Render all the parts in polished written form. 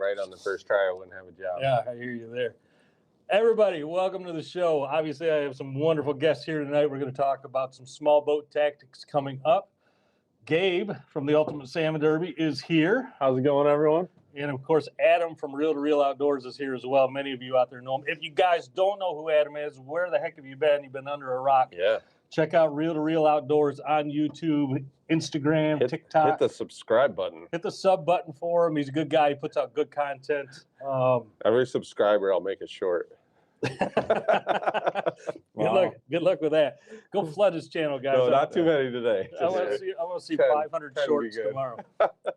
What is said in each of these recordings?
right on the first try, I wouldn't have a job. Yeah, I hear you there. Everybody, welcome to the show. Obviously, I have some wonderful guests here tonight. We're going to talk about some small boat tactics coming up. Gabe from the Ultimate Salmon Derby is here. How's it going, everyone? And, of course, Adam from Reel to Reel Outdoors is here as well. Many of you out there know him. If you guys don't know who Adam is, where the heck have you been? You've been under a rock. Yeah. Check out Reel to Reel Outdoors on YouTube, Instagram, TikTok. Hit the subscribe button. Hit the sub button for him. He's a good guy. He puts out good content. Every subscriber, I'll make it short. Wow. Good luck with that. Go flood his channel, guys. No, not too many today. I want to see 500 shorts tomorrow.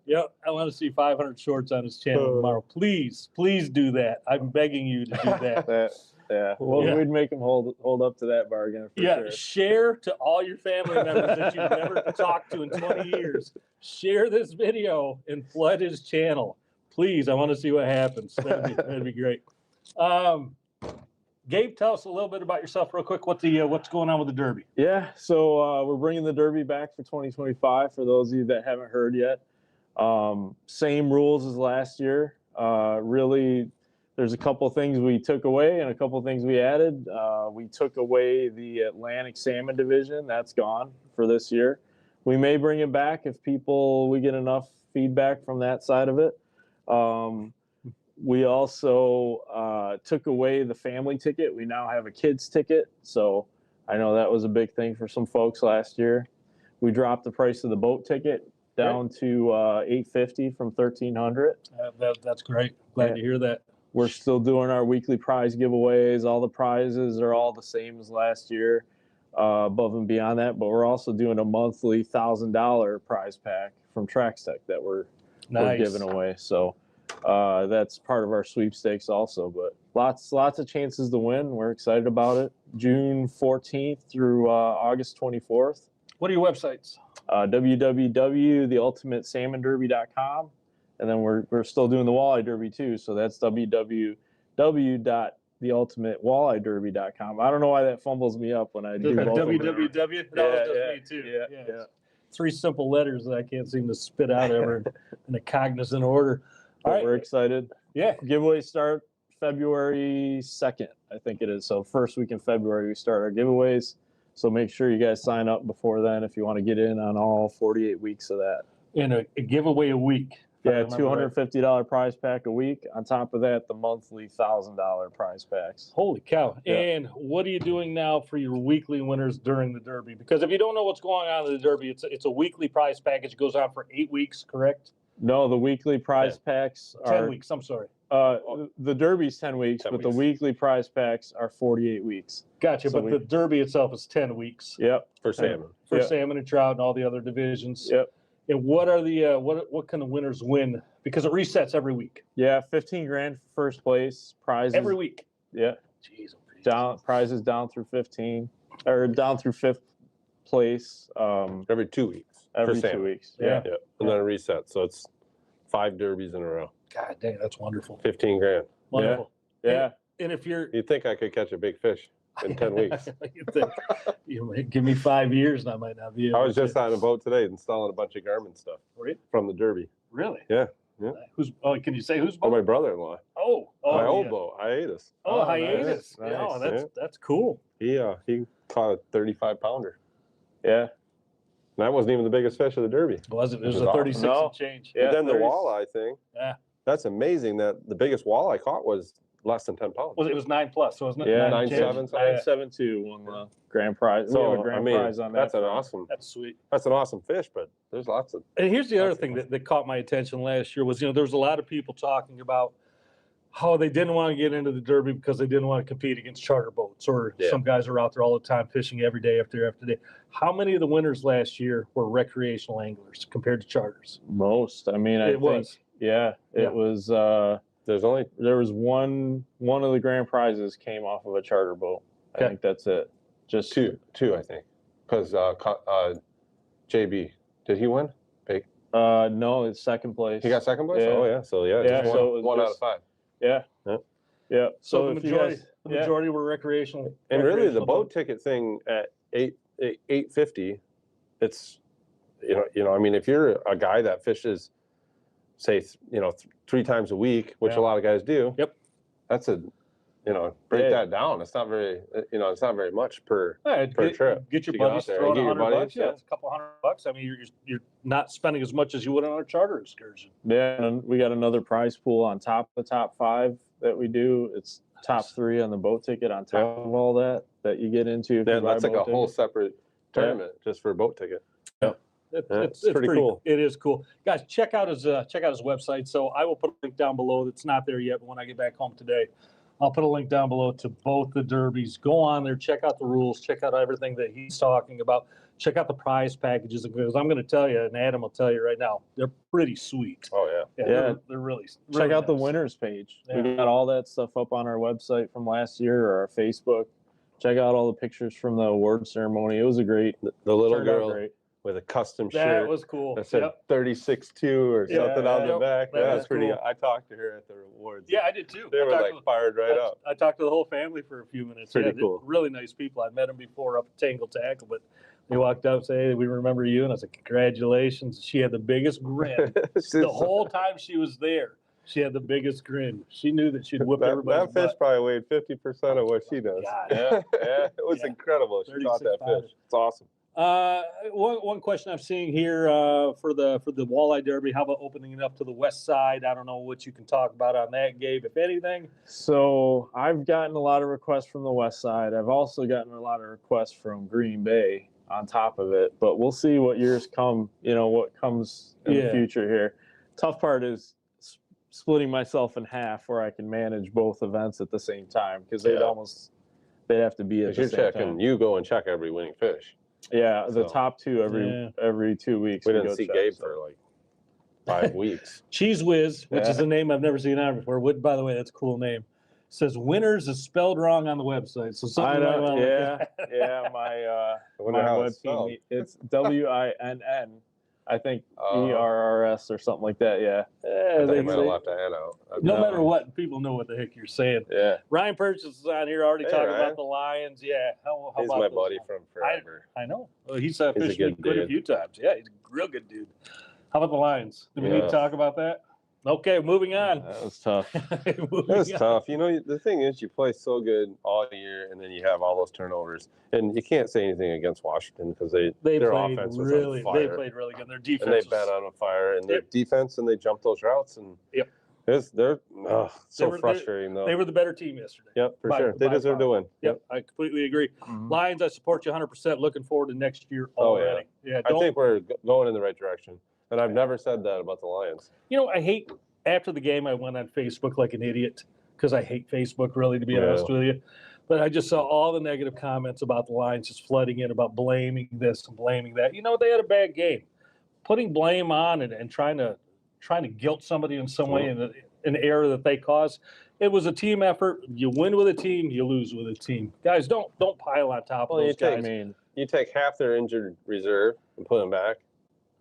Yep, I want to see 500 shorts on his channel tomorrow. Please do that. I'm begging you to do that. We'd make him hold up to that bargain. For sure. Share to all your family members that you've never talked to in 20 years. Share this video and flood his channel. Please, I want to see what happens. That'd be great. Gabe, tell us a little bit about yourself real quick. What's going on with the Derby? Yeah, so we're bringing the Derby back for 2025 for those of you that haven't heard yet. Same rules as last year. Really, there's a couple things we took away and a couple things we added. We took away the Atlantic Salmon Division. That's gone for this year. We may bring it back if we get enough feedback from that side of it. We also took away the family ticket. We now have a kids ticket. So I know that was a big thing for some folks last year. We dropped the price of the boat ticket down to $850 from $1,300. That's great. Glad to hear that. We're still doing our weekly prize giveaways. All the prizes are all the same as last year, above and beyond that. But we're also doing a monthly $1,000 prize pack from Trax Tech that we're giving away. So that's part of our sweepstakes also. But lots of chances to win. We're excited about it. June 14th through August 24th. What are your websites? www.theultimatesalmonderby.com. And then we're still doing the Walleye Derby too. So that's www.theultimatewalleyederby.com. I don't know why that fumbles me up when I do both. www. That does me too. Yeah. 3 simple letters that I can't seem to spit out ever in a cognizant order. All right. We're excited. Yeah. Giveaways start February 2nd, I think it is. So first week in February, we start our giveaways. So make sure you guys sign up before then if you want to get in on all 48 weeks of that. And a giveaway a week. Yeah, $250 prize pack a week. On top of that, the monthly $1,000 prize packs. Holy cow. Yeah. And what are you doing now for your weekly winners during the Derby? Because if you don't know what's going on in the Derby, it's a weekly prize package. It goes on for 8 weeks, correct? No, the weekly prize packs are 10 weeks, I'm sorry. The Derby's 10 weeks, but the weekly prize packs are 48 weeks. Gotcha, So but the Derby itself is 10 weeks. Yep. For salmon. For salmon and trout and all the other divisions. Yep. And what are the what can the winners win? Because it resets every week. Yeah, $15,000 for first place. Prizes every week. Yeah. Jeez. Prizes down through 15 or down through 5th place. Every 2 weeks. Every 2 weeks. Yeah. And then a reset. So it's 5 derbies in a row. God dang, that's wonderful. $15,000. Wonderful. Yeah. And if you'd think I could catch a big fish in 10 weeks. You might give me 5 years and I might not be able I was just on a boat today installing a bunch of Garmin stuff from the Derby. Really? Yeah. Can you say whose boat? Oh, my brother-in-law. My old boat, hiatus. Oh, hiatus. Nice. Oh, that's cool. He caught a 35-pounder. Yeah. And that wasn't even the biggest fish of the Derby. Was it? It was a 36 and change. Yeah, then the walleye thing. Yeah. That's amazing that the biggest walleye I caught was less than 10 pounds. Well, it was 9+, so wasn't it? Yeah, 9.7. 9.72 won the grand prize. So, we have a grand prize on that. That's sweet. That's an awesome fish, but there's lots of. And here's the other thing that caught my attention last year was, there was a lot of people talking about how they didn't want to get into the Derby because they didn't want to compete against charter boats, or some guys are out there all the time fishing every day after day. How many of the winners last year were recreational anglers compared to charters? Most. I mean, it was there was one of the grand prizes came off of a charter boat. I think that's it. Just two, I think, because JB, did he win? No, it's second place. He got second place. Yeah. Oh yeah, so so one out of 5. Yeah. So the majority were recreational. And really, the boat ticket thing at $850, it's I mean, if you're a guy that fishes say, 3 times a week, which Yeah. a lot of guys do. Yep. That's break that down. It's not very, it's not very much per trip. Get your to get out buddies there. throwing Get your $100. buddies, Yeah, it's a couple $100. I mean, you're not spending as much as you would on a charter excursion. Yeah, and we got another prize pool on top of the top 5 that we do. It's top 3 on the boat ticket on top of all that you get into. If you buy That's like a boat whole ticket. separate tournament just for a boat ticket. It's pretty cool. It is cool, guys. Check out his website. So I will put a link down below. It's not there yet, but when I get back home today, I'll put a link down below to both the derbies. Go on there, check out the rules, check out everything that he's talking about. Check out the prize packages, because I'm going to tell you, and Adam will tell you right now, they're pretty sweet. Oh yeah. They're really Check out the nice. winners page. Yeah. We got all that stuff up on our website from last year or our Facebook. Check out all the pictures from the award ceremony. It was a great. The little turned out girl great. with a custom That shirt was cool. that said 36-2 or something on the Yep. back. That was That's pretty. cool. I talked to her at the awards. Yeah, I did too. They were like fired right up. I talked to the whole family for a few minutes. Pretty they're cool. Really nice people. I'd met them before up at Tangled Tackle, but they walked up and said, "Hey, we remember you." And I said, "Congratulations." She had the biggest grin. The whole time she was there, she had the biggest grin. She knew that she'd whip everybody's That fish butt. probably weighed 50% of what she does. God. Yeah, it was Yeah. incredible. She caught that 36 pounds. fish. It's awesome. One question I'm seeing here for the Walleye Derby, how about opening it up to the west side? I don't know what you can talk about on that, Gabe, if anything. So I've gotten a lot of requests from the west side. I've also gotten a lot of requests from Green Bay on top of it, but we'll see what years come, what comes in the future here. Tough part is splitting myself in half where I can manage both events at the same time, because they'd have to be at the You're same checking. time. You go and check every winning fish. Yeah, the So- top 2 every 2 weeks. We we didn't go see check, Gabe so. for like 5 weeks. Cheese Whiz, which is Yeah. a name I've never seen on before. By the way, that's a cool name. Says winners is spelled wrong on the website. So something I know. might wanna look at. Yeah. My I wonder how web it's spelled. team, it's WINN. I think Oh. ERRS or something like that. Yeah. I think They I might have say- left the hand out. no No. matter what, people know what the heck you're saying. Yeah. Ryan Purchase is on here already Hey, talking Ryan. about the Lions. Yeah, how He's about my those? buddy from forever. I know. Well, he's a fished good me quite a dude. few times. Yeah, he's a real good dude. How about the Lions? Do we need to Yeah. talk about that? Okay, moving on. That was tough. Moving It was on. tough. The thing is, you play so good all year, and then you have all those turnovers. And you can't say anything against Washington because their They offense was on They fire. played really good. Their defense. And they've was- been on fire. And their Yep. defense, and they jumped those routes. And Yep. they're so were- frustrating, though. They were the better team yesterday. Yep, for by- sure. They by deserve to far. win. Yep, I completely agree. Mhm. Lions, I support you 100%. Looking forward to next year Oh, yeah. already. Yeah, I think we're going in the right direction. And I've never said that about the Lions. I hate, after the game, I went on Facebook like an idiot because I hate Facebook, really, to be Yeah. honest with you. But I just saw all the negative comments about the Lions just flooding in about blaming this and blaming that. They had a bad game. Putting blame on and trying to guilt somebody in some way in an error that they caused. It was a team effort. You win with a team, you lose with a team. Guys, don't pile on top of Well, those guys. you take half their injured reserve and put them back,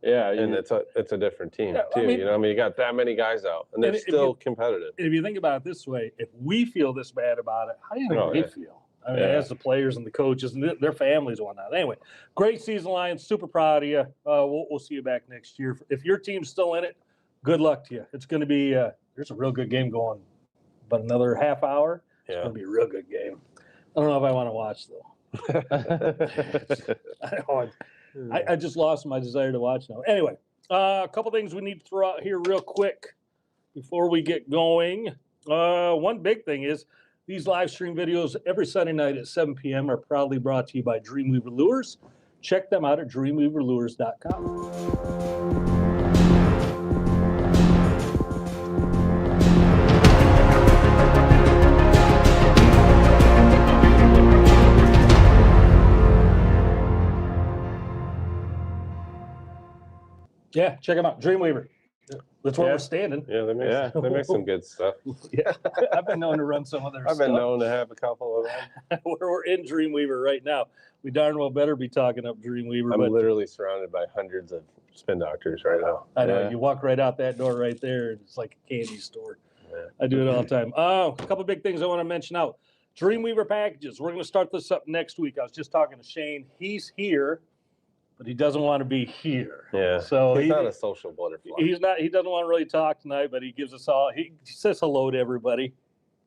Yeah. and it's a different team Yeah, I too. mean- You got that many guys out, and they're And if still you- competitive. If you think about it this way, if we feel this bad about it, how do you think Oh, they yeah. feel? I mean, Yeah. as the players and the coaches and their families and whatnot. Anyway, great season, Lions. Super proud of you. We'll see you back next year. If your team's still in it, good luck to you. It's going to be there's a real good game going, but another half hour. It's Yeah. going to be a real good game. I don't know if I want to watch though. I just lost my desire to watch now. Anyway, a couple things we need to throw out here real quick before we get going. One big thing is these live stream videos every Sunday night at 7 p.m. are proudly brought to you by Dreamweaver Lures. Check them out at dreamweaverlures.com. Yeah, check them out. Dreamweaver. That's where Yeah. we're standing. Yeah, they make some good stuff. Yeah, I've been known to run some of their I've been stuff. known to have a couple of them. We're in Dreamweaver right now. We darn well better be talking up Dreamweaver. I'm but literally surrounded by hundreds of spin doctors right now. I know Yeah. you walk right out that door right there, and it's like a candy store. Yeah. I do it all the time. Oh, a couple big things I want to mention out. Dreamweaver packages. We're going to start this up next week. I was just talking to Shane. He's here but he doesn't want to be here. Yeah. So he's not a social butterfly. He's not. He doesn't want to really talk tonight, but he gives us all. He says hello to everybody.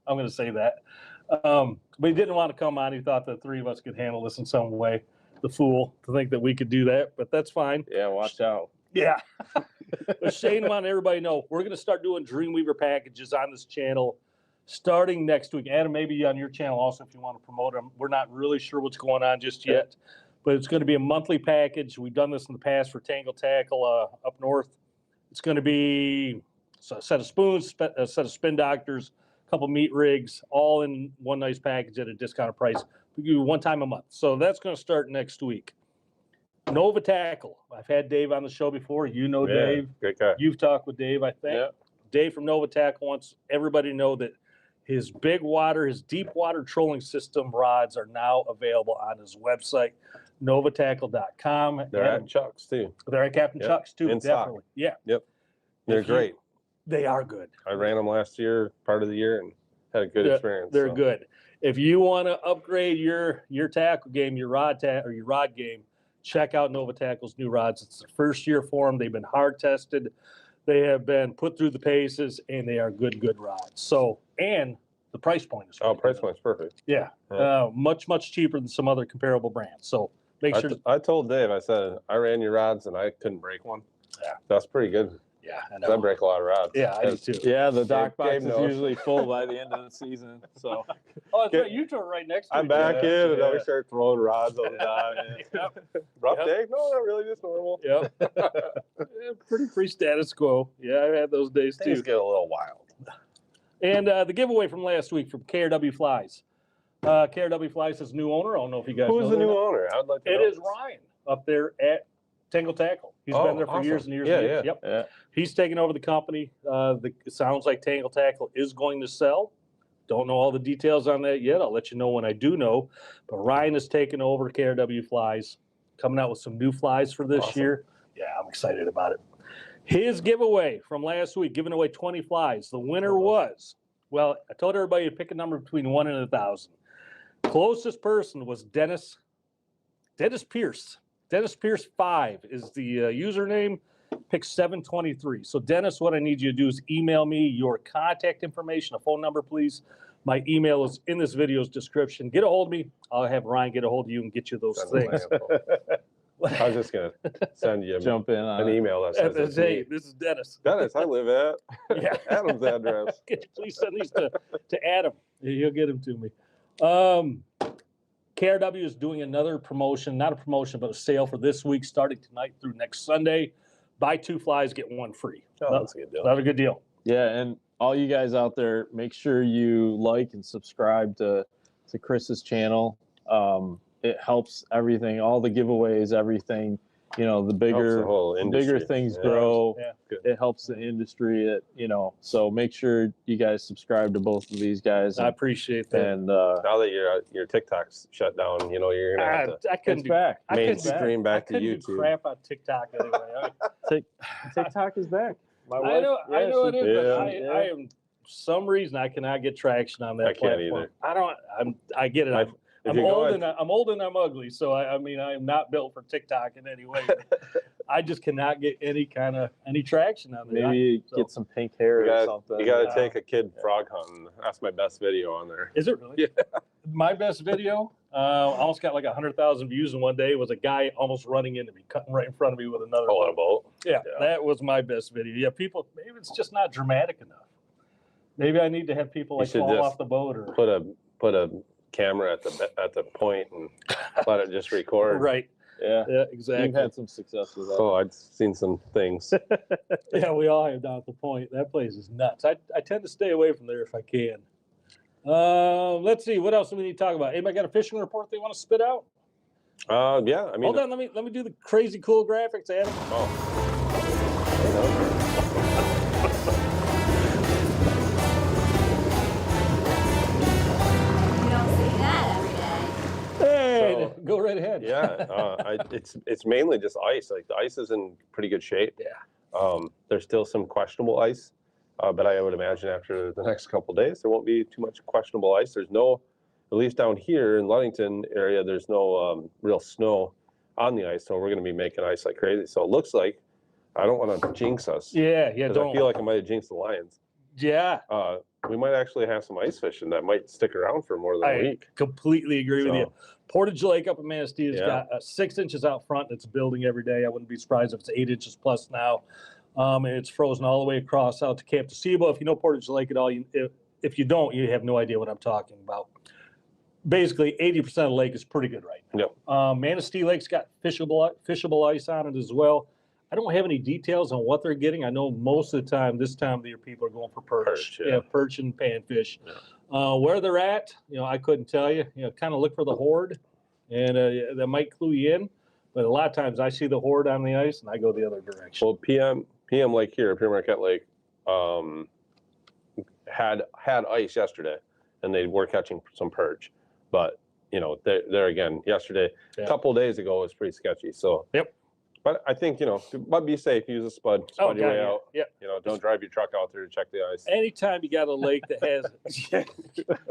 I'm going to say that. But he didn't want to come on. He thought the three of us could handle this in some way. The fool to think that we could do that, but that's fine. Yeah, watch out. Yeah. But Shane wanted everybody to know we're going to start doing Dreamweaver packages on this channel starting next week. Adam, maybe on your channel also if you want to promote them. We're not really sure what's going on just yet, but it's going to be a monthly package. We've done this in the past for Tangled Tackle up north. It's going to be a set of spoons, a set of spin doctors, a couple meat rigs, all in one nice package at a discounted price. We do one time a month. So that's going to start next week. Nova Tackle. I've had Dave on the show before. You know Dave. Great guy. You've talked with Dave, I think. Yeah. Dave from Nova Tackle wants everybody to know that his big water, his deep water trolling system rods are now available on his website, novatackle.com. They're at Chuck's too. They're at Captain Chuck's too, In stock. definitely. Yeah. Yep. They're great. They are good. I ran them last year, part of the year, and had a good experience. They're good. If you want to upgrade your tackle game, your rod game, check out Nova Tackle's new rods. It's the first year for them. They've been hard tested. They have been put through the paces, and they are good rods. So, and the price point is price point's perfect. Yeah, much cheaper than some other comparable brands. So make sure. I told Dave, I said I ran your rods and I couldn't break one. Yeah, that's pretty good. Yeah, I know. I break a lot of rods. Yeah, I do too. Yeah, the dock box is knows. usually full by the end of the season. So that's right. You two are right next to I'm each back other. in, and then we start throwing rods all the time. Rough day? No, not really. Just normal. Yep. Pretty status quo. Yeah, I've had those days Things too. get a little wild. And the giveaway from last week from KRW Flies. KRW Flies has new owner. I don't know if you guys know. Who's the new owner? I'd like to know. It is Ryan up there at Tangled Tackle. He's been there for years and years and years. Yep. yeah. He's taken over the company. It sounds like Tangled Tackle is going to sell. Don't know all the details on that yet. I'll let you know when I do know. But Ryan has taken over KRW Flies, coming out with some new flies for this year. Yeah, I'm excited about it. His giveaway from last week, giving away 20 flies. The winner was, well, I told everybody to pick a number between 1 and 1,000. Closest person was Dennis Pierce. Dennis Pierce 5 is the username. Pick 723. So Dennis, what I need you to do is email me your contact information, a phone number, please. My email is in this video's description. Get a hold of me. I'll have Ryan get a hold of you and get you those things. I was just gonna send you Jump in on an email that says it's hey, me. this is Dennis. Dennis, I live at Yeah. Adam's address. Please send these to Adam. He'll get them to me. KRW is doing another promotion, not a promotion, but a sale for this week, starting tonight through next Sunday. Buy 2 flies, get 1 free. Oh, that's a good deal. That's a good deal. Yeah, and all you guys out there, make sure you like and subscribe to Chris's channel. It helps everything, all the giveaways, everything. You know, the bigger things grow. Yeah. It helps the industry. So make sure you guys subscribe to both of these guys. I appreciate that. And now that your TikTok's shut down, you're gonna have to I couldn't it's do, back. I couldn't do- mainstream back to I couldn't do YouTube. crap on TikTok anyway. TikTok is back. My I wife, know it is, but yeah. I am some reason I cannot get traction on that I can't platform. either. I get it. If I'm you go old on- I'm old and I'm ugly, so I mean I am not built for TikTok in any way. I just cannot get any traction on there. Maybe get some pink hair or something. You gotta take a kid frog hunting. That's my best video on there. Is it really? Yeah. My best video almost got like 100,000 views in one day. Was a guy almost running into me, cutting right in front of me with another On a boat. Yeah, that was my best video. Yeah, people, maybe it's just not dramatic enough. Maybe I need to have people like should fall just off the boat or Put a camera at the point and let it just record. right. Yeah, Yeah, exactly. you've had some success with that. Oh, I've seen some things. Yeah, we all have down at the point. That place is nuts. I tend to stay away from there if I can. Let's see. What else do we need to talk about? Anybody got a fishing report they want to spit out? Yeah, I mean. Hold on. Let me do the crazy cool graphics, Adam. You don't see that every day. Hey, So- go right ahead. Yeah, it's mainly just ice. Like the ice is in pretty good shape. Yeah. There's still some questionable ice, but I would imagine after the next couple of days there won't be too much questionable ice. There's no, at least down here in Ludington area, there's no real snow. on the ice. So we're going to be making ice like crazy. So it looks like, I don't want to jinx us. Yeah, 'cause don't. I feel like I might have jinxed the Lions. Yeah. We might actually have some ice fishing that might stick around for more than a week. Completely agree with you. Portage Lake up in Manistee has Yeah. got 6 inches out front. It's building every day. I wouldn't be surprised if it's 8 inches plus now. And it's frozen all the way across out to Camp Decebo. If you know Portage Lake at all, if you don't, you have no idea what I'm talking about. Basically, 80% of the lake is pretty good right now. Yep. Manistee Lake's got fishable ice on it as well. I don't have any details on what they're getting. I know most of the time, this time of the year, people are going for perch. Perch and panfish. Yeah. Where they're at, I couldn't tell you. Kind of look for the horde, and that might clue you in. But a lot of times, I see the horde on the ice, and I go the other direction. Well, PM Lake here, Pere Marquette Lake, had ice yesterday, and they were catching some perch. But there again, yesterday, a couple of days ago, it was pretty sketchy. So. Yep. But I think, but be safe. Use a spud your way out. Yeah. Don't drive your truck out there to check the ice. Anytime you got a lake that has...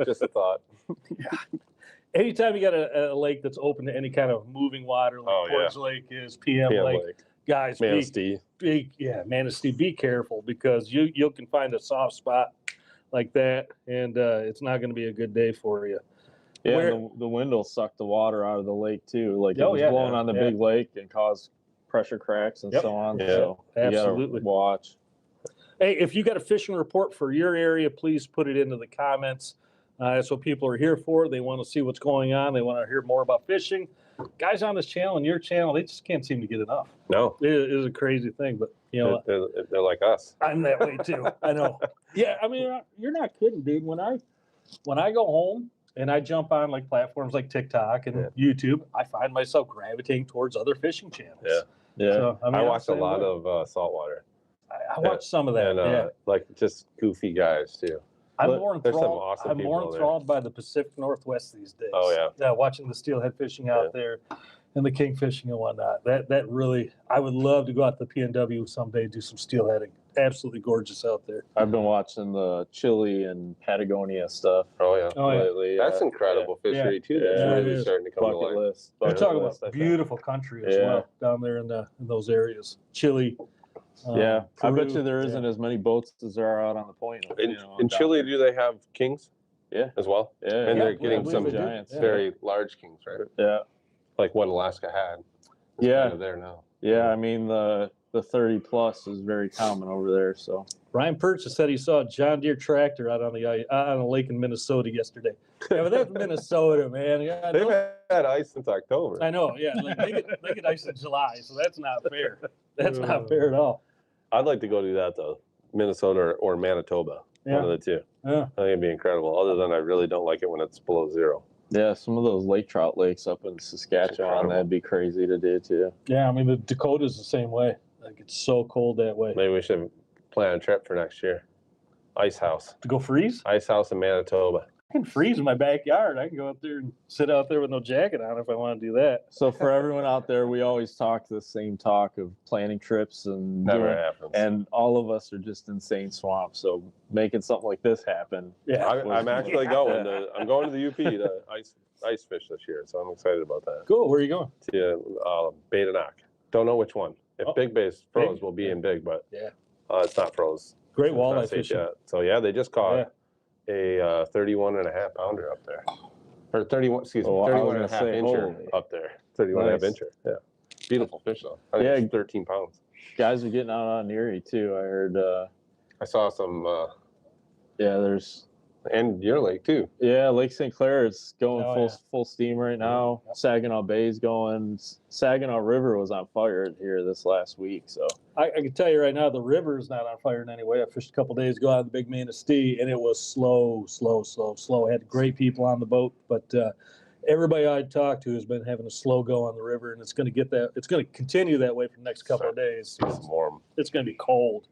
Just a thought. Anytime you got a lake that's open to any kind of moving water, like Portage Lake is, PM Lake. Guys, Manistee. Manistee, be careful because you can find a soft spot like that, and it's not going to be a good day for you. Yeah, the wind will suck the water out of the lake, too. Like, it was blowing on the big lake and caused pressure cracks and so on. Yeah. So absolutely. You gotta watch. Hey, if you got a fishing report for your area, please put it into the comments. That's what people are here for. They want to see what's going on. They want to hear more about fishing. Guys on this channel and your channel, they just can't seem to get enough. No. It is a crazy thing, but they're like us. I'm that way too. I know. Yeah, I mean, you're not kidding, dude. When I go home and I jump on like platforms like TikTok and YouTube, I find myself gravitating towards other fishing channels. Yeah. Yeah. So, I watch a lot of saltwater. I watch some of that. And like just goofy guys too. I'm more There's some awesome I'm more people enthralled by the Pacific Northwest these days. Oh yeah. Yeah, watching the steelhead fishing out there and the king fishing and whatnot. That really, I would love to go out to the PNW someday, do some steelheading. Absolutely gorgeous out there. I've been watching the Chile and Patagonia stuff. Lately. That's incredible fishery too. That's really starting to come to light. List. We're talking about beautiful country as well down there in those areas. Chile. Peru, I bet you there isn't yeah. as many boats as there are out on the point. In Chile, do they have kings? Yeah. As well? Yeah. And they're getting some giants. very large kings, right? Yeah. Like what Alaska had. It's kind of there now. Yeah, I mean the 30 plus is very common over there. So Ryan Purchase said he saw a John Deere tractor out on a lake in Minnesota yesterday. Yeah, but that's Minnesota, man. Yeah, They've had ice since October. I know. Yeah, like they get ice in July, so that's not fair. That's not fair at all. I'd like to go do that though, Minnesota or Manitoba. One of the two. Yeah, I think it'd be incredible. Other than I really don't like it when it's below zero. yeah, some of those lake trout lakes up in Saskatchewan, that'd be crazy to do too. Yeah, I mean the Dakota's the same way. Like it's so cold that way. Maybe we should plan a trip for next year. Ice house. To go freeze? Ice house in Manitoba. I can freeze in my backyard. I can go out there and sit out there with no jacket on if I want to do that. So for everyone out there, we always talk the same talk of planning trips and Never happens. and all of us are just insane swamps. So making something like this happen. Yeah, I'm actually going to. I'm going to the UP to ice fish this year, so I'm excited about that. cool. Where are you going? To Beta Knock. Don't know which one. If Big Bay's froze, we'll be in Big, but it's not froze. Great It's not walleye safe fishing. yet. So they just caught a 31 and a half pounder up there, or 31. Excuse me, 31 and a half incher up there. 31 and a half incher. Yeah, beautiful fish though. I think it's 13 pounds. Guys are getting out on Erie too. I heard. I saw some. There's. And your lake too. Yeah, Lake St. Clair is going full steam right now. Yep. Saginaw Bay's going. Saginaw River was on fire here this last week. So I can tell you right now, the river is not on fire in any way. I fished a couple days ago out of the Big Manistee, and it was slow. I had great people on the boat, but everybody I talked to has been having a slow go on the river, and it's going to get that. It's going to continue that way for the next couple of days. It's warm. It's going to be cold.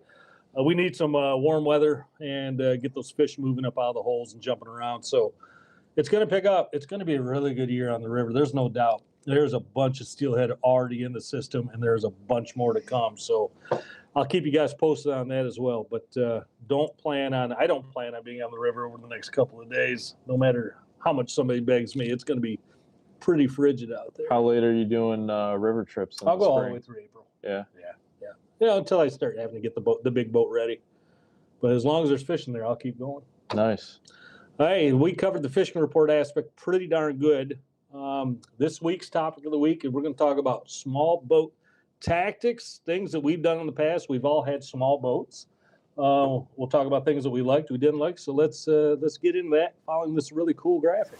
We need some warm weather and get those fish moving up out of the holes and jumping around. So it's going to pick up. It's going to be a really good year on the river. There's no doubt. There's a bunch of steelhead already in the system, and there's a bunch more to come. So I'll keep you guys posted on that as well. But I don't plan on being on the river over the next couple of days. No matter how much somebody begs me, it's going to be pretty frigid out there. How late are you doing river trips in I'll the go all spring? the way through April. Yeah. Until I start having to get the big boat ready. But as long as there's fishing there, I'll keep going. Nice. Hey, we covered the fishing report aspect pretty darn good. This week's topic of the week is we're going to talk about small boat tactics, things that we've done in the past. We've all had small boats. We'll talk about things that we liked, we didn't like. So let's get into that following this really cool graphic.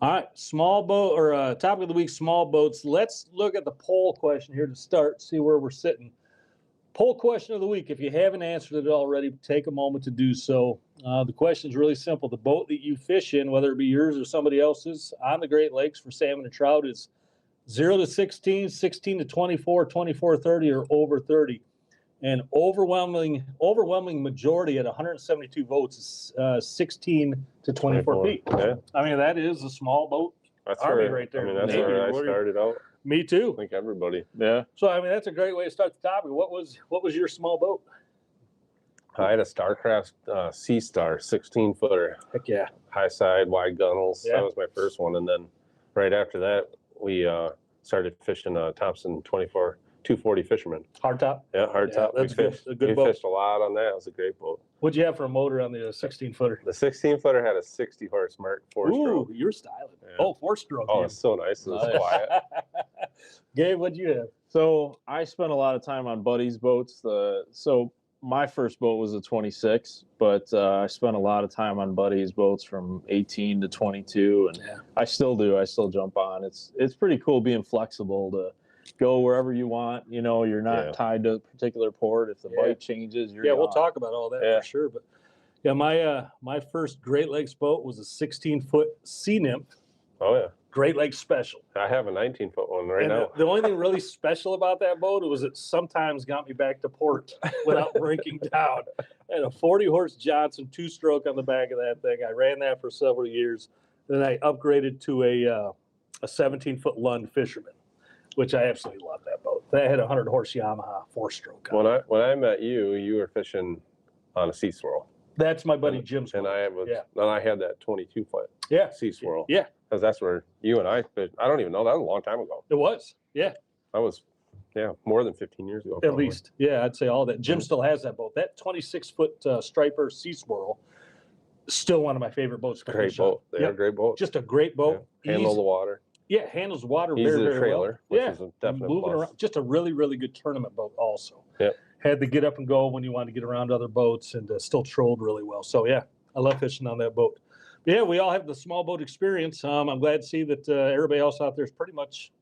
All right, small boat or topic of the week, small boats. Let's look at the poll question here to start, see where we're sitting. Poll question of the week. If you haven't answered it already, take a moment to do so. The question is really simple. The boat that you fish in, whether it be yours or somebody else's, on the Great Lakes for salmon and trout is 0 to 16, 16 to 24, 24 to 30, or over 30. And overwhelming majority at 172 votes is 16 to 24 feet. Yeah. I mean, that is a small boat army right there. I mean, that's where I started out. Me too. I think everybody. Yeah. So, I mean, that's a great way to start the topic. What was your small boat? I had a Starcraft Sea Star 16-footer. Heck yeah. High side, wide gunnels. Yeah. That was my first one. And then right after that, we started fishing Thompson 240 Fisherman. Hardtop? Yeah, hardtop. Yeah, that's good. A good boat. We fished a lot on that. It was a great boat. What'd you have for a motor on the 16-footer? The 16-footer had a 60-horse Mark 4-stroke. Ooh, you're styling. Yeah. Oh, 4-stroke. Oh, it's so nice. It was Nice. quiet. Gabe, what'd you have? So I spent a lot of time on buddies' boats. So my first boat was a 26, but I spent a lot of time on buddies' boats from 18 to 22, and Yeah. I still do. I still jump on. It's pretty cool being flexible to go wherever you want. You know, you're not Yeah. tied to a particular port. If the Yeah. bite changes, you're We'll gone. talk about all that Yeah. for sure. But yeah, my first Great Lakes boat was a 16-foot Sea Nymph, Oh, yeah. Great Lakes Special. I have a 19-foot one right And now. the only thing really special about that boat was it sometimes got me back to port without breaking down. I had a 40-horse Johnson 2-stroke on the back of that thing. I ran that for several years. Then I upgraded to a 17-foot Lund Fisherman, which I absolutely love that boat. That had a 100-horse Yamaha 4-stroke. When I met you, you were fishing on a Sea Swirl. That's my buddy Jim's boat. And I had that 22-foot Yeah. Sea Swirl. Yeah, Because that's where you and I fished. I don't even know. That was a long time ago. it was. Yeah, That was, more than 15 years ago. at probably. least. Yeah, I'd say all that. Jim still has that boat. That 26-foot striper Sea Swirl, still one of my favorite boats to Great fish on. boat. They're a great boat. Just a great boat. Yeah. Handle the water. Yeah, handles the water Easy very, to very trailer, well. which is a definite moving plus. around. Just a really, really good tournament boat also. Yep. Had to get up and go when you want to get around other boats, and still trolled really well. So, yeah, I love fishing on that boat. But yeah, we all have the small boat experience. I'm glad to see that everybody else out there is pretty much,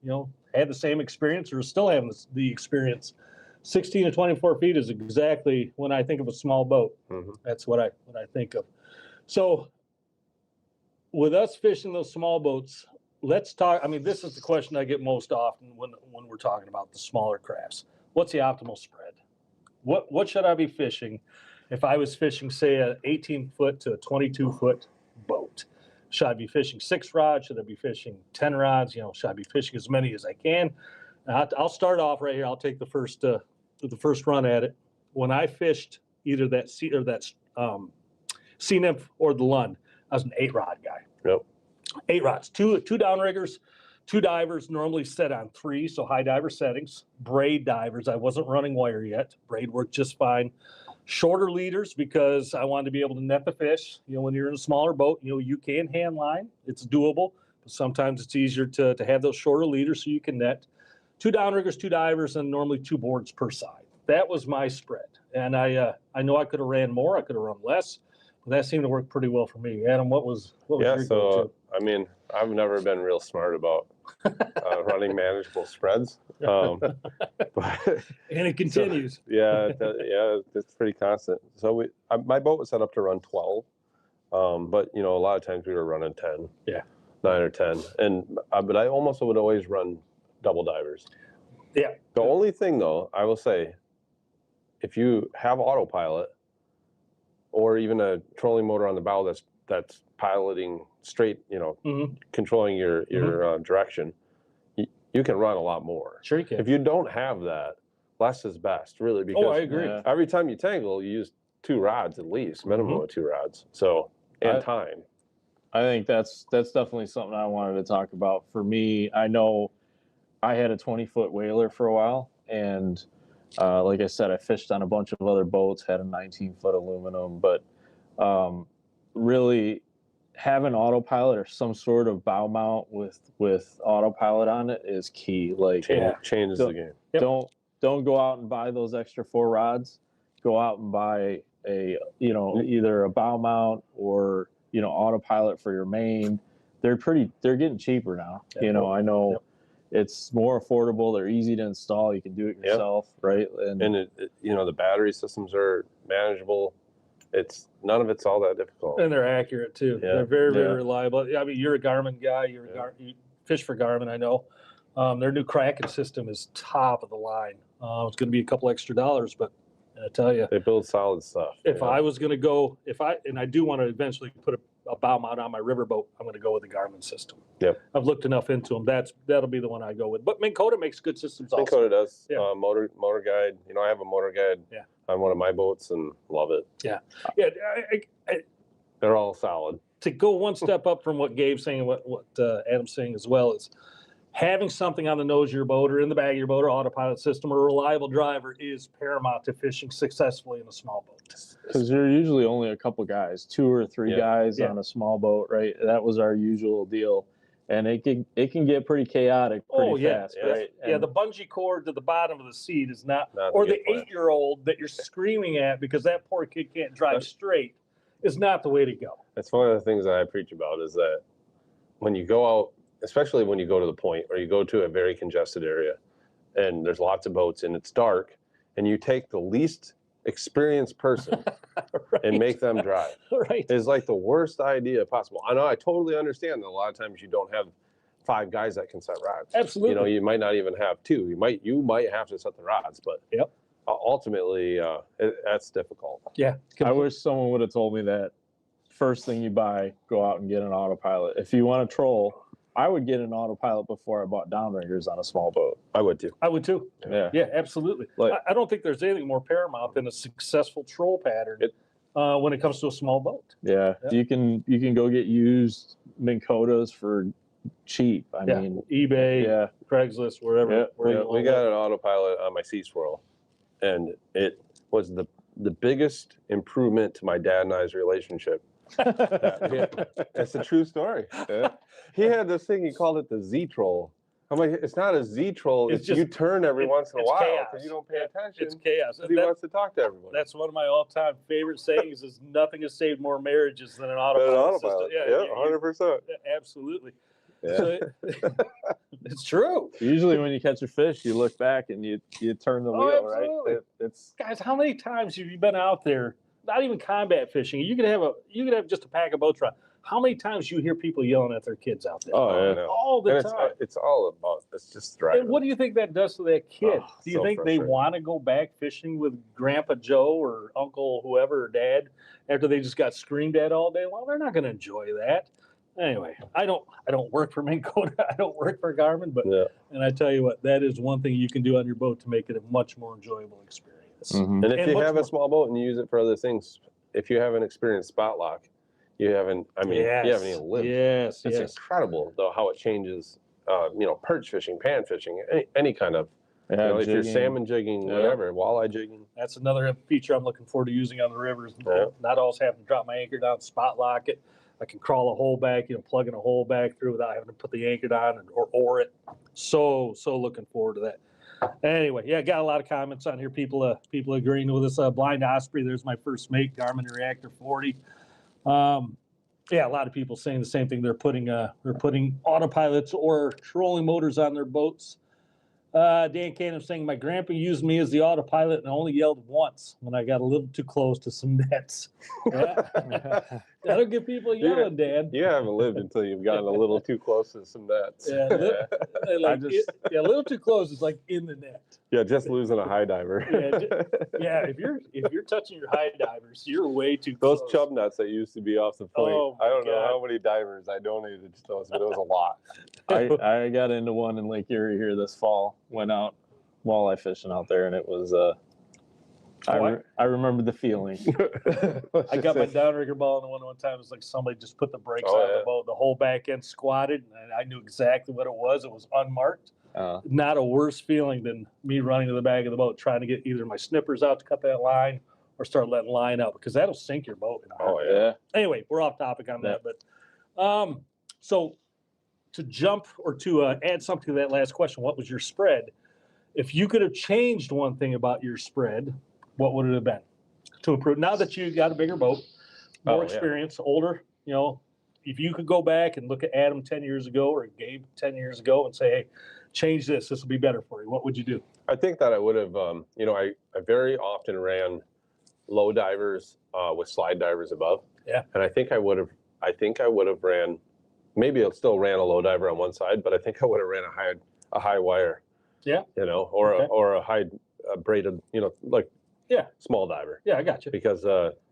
had the same experience or is still having the experience. 16 to 24 feet is exactly when I think of a small boat. Mm-hmm. That's what I think of. So with us fishing those small boats, let's talk. I mean, this is the question I get most often when we're talking about the smaller crafts. What's the optimal spread? What should I be fishing if I was fishing, say, an 18-foot to a 22-foot boat? Should I be fishing 6 rods? Should I be fishing 10 rods? Should I be fishing as many as I can? I'll start off right here. I'll take the first run at it. When I fished either that Sea Nymph or the Lund, I was an 8-rod guy. Yep. 8 rods, two downriggers, 2 divers, normally set on 3, so high diver settings. Braid divers, I wasn't running wire yet. Braid worked just fine. Shorter leaders because I wanted to be able to net the fish. When you're in a smaller boat, you can hand line. It's doable, but sometimes it's easier to have those shorter leaders so you can net. 2 downriggers, 2 divers, and normally 2 boards per side. That was my spread. And I know I could have ran more, I could have run less, but that seemed to work pretty well for me. Adam, what was your go-to? I mean, I've never been real smart about running manageable spreads. But, And it continues. It's pretty constant. So my boat was set up to run 12, but a lot of times we were running 10, 9 or 10, but I almost would always run double divers. Yeah. The only thing though, I will say, if you have autopilot or even a trolling motor on the bow that's piloting straight, controlling your direction, you can run a lot more. Sure you can. If you don't have that, less is best, really, because I agree. every time you tangle, you use 2 rods at least, minimum of 2 rods. So, and time. I think that's definitely something I wanted to talk about. For me, I know I had a 20-foot whaler for a while, and like I said, I fished on a bunch of other boats, had a 19-foot aluminum, but really having autopilot or some sort of bow mount with autopilot on it is key. Like changes the game. Don't go out and buy those extra 4 rods. Go out and buy a either a bow mount or autopilot for your main. They're getting cheaper now. I know it's more affordable. They're easy to install. You can do it yourself, right? And the battery systems are manageable. None of it's all that difficult. And they're accurate too. Yeah. They're very, very reliable. I mean, you're a Garmin guy. You fish for Garmin, I know. Their new Kraken system is top of the line. It's going to be a couple extra dollars, but I tell you, they build solid stuff. If I was going to go, and I do want to eventually put a bow mount on my riverboat, I'm going to go with the Garmin system. Yep. I've looked enough into them. That'll be the one I go with. But Minn Kota makes good systems also. Minn Kota does. Yeah. Motor guide. I have a motor guide on one of my boats and love it. Yeah. Yeah. They're all solid. To go one step up from what Gabe's saying and what Adam's saying as well is having something on the nose of your boat or in the back of your boat or autopilot system or a reliable driver is paramount to fishing successfully in a small boat. Because you're usually only a couple guys, 2 or 3 guys on a small boat, right? That was our usual deal. And it can get pretty chaotic pretty fast, right? Yeah, the bungee cord to the bottom of the seat is not or the 8-year-old that you're screaming at because that poor kid can't drive straight is not the way to go. That's one of the things that I preach about is that when you go out, especially when you go to the point or you go to a very congested area and there's lots of boats and it's dark and you take the least experienced person and make them drive is like the worst idea possible. I know, I totally understand that a lot of times you don't have 5 guys that can set rods. Absolutely. You might not even have 2. You might have to set the rods, but ultimately that's difficult. Yeah. I wish someone would have told me that first thing you buy, go out and get an autopilot. If you want to troll, I would get an autopilot before I bought downriggers on a small boat. I would too. Yeah, absolutely. I don't think there's anything more paramount than a successful troll pattern when it comes to a small boat. Yeah. You can go get used Minn Kotas for cheap. I mean, eBay, Craigslist, wherever. We got an autopilot on my Sea Swirl, and it was the biggest improvement to my dad and I's relationship. It's a true story. He had this thing, he called it the Z-Troll. I'm like, it's not a Z-Troll, it's just, you turn every once in a while because you don't pay attention. It's chaos. He wants to talk to everybody. That's one of my all-time favorite sayings is nothing has saved more marriages than an autopilot system. Yeah, 100%. Absolutely. Yeah. So it's true. Usually when you catch a fish, you look back and you turn the wheel, right? Guys, how many times have you been out there, not even combat fishing, you could have just a pack of boats around. How many times you hear people yelling at their kids out there? All the time. It's all about, it's just driving. And what do you think that does to that kid? Do you think they want to go back fishing with Grandpa Joe or Uncle whoever or Dad after they just got screamed at all day long? They're not going to enjoy that. Anyway, I don't work for Minn Kota. I don't work for Garmin, but and I tell you what, that is one thing you can do on your boat to make it a much more enjoyable experience. Mm-hmm. And if you have a small boat and you use it for other things, if you have an experienced spot lock, you haven't even lived. It's incredible though how it changes. Perch fishing, pan fishing, any kind of. If you're salmon jigging, whatever, walleye jigging. That's another feature I'm looking forward to using on the rivers. Not always having to drop my anchor down, spot lock it. I can crawl a hole back, plug in a hole back through without having to put the anchor down or oar it. So looking forward to that. Anyway, got a lot of comments on here. People agreeing with us. Blind Osprey, there's my first mate, Garmin Reactor 40. A lot of people saying the same thing. They're putting autopilots or trolling motors on their boats. Dan Cannon saying my grandpa used me as the autopilot and I only yelled once when I got a little too close to some nets. That'll get people yelling, Dan. You haven't lived until you've gotten a little too close to some nets. A little too close is like in the net. Yeah, just losing a high diver. If you're touching your high divers, you're way too close. Those chub nets that used to be off the point. I don't know how many divers I donated to those, but it was a lot. I got into one in Lake Erie here this fall. Went out walleye fishing out there, and it was I remember the feeling. I got my downrigger ball in the one time. It was like somebody just put the brakes on the boat. The whole back end squatted, and I knew exactly what it was. It was unmarked. Not a worse feeling than me running to the back of the boat trying to get either my snippers out to cut that line or start letting line out, because that'll sink your boat. Anyway, we're off topic on that, but so to jump or to add something to that last question, what was your spread? If you could have changed one thing about your spread, what would it have been to improve? Now that you got a bigger boat, more experience, older, you know, if you could go back and look at Adam 10 years ago or Gabe 10 years ago and say, hey, change this will be better for you, what would you do? I think that I would have, you know, I very often ran low divers with slide divers above. Yeah. And I think I would have ran, maybe I still ran a low diver on one side, but I think I would have ran a high wire. Yeah. You know, or a high braided, you know, like small diver. Yeah, I got you. Because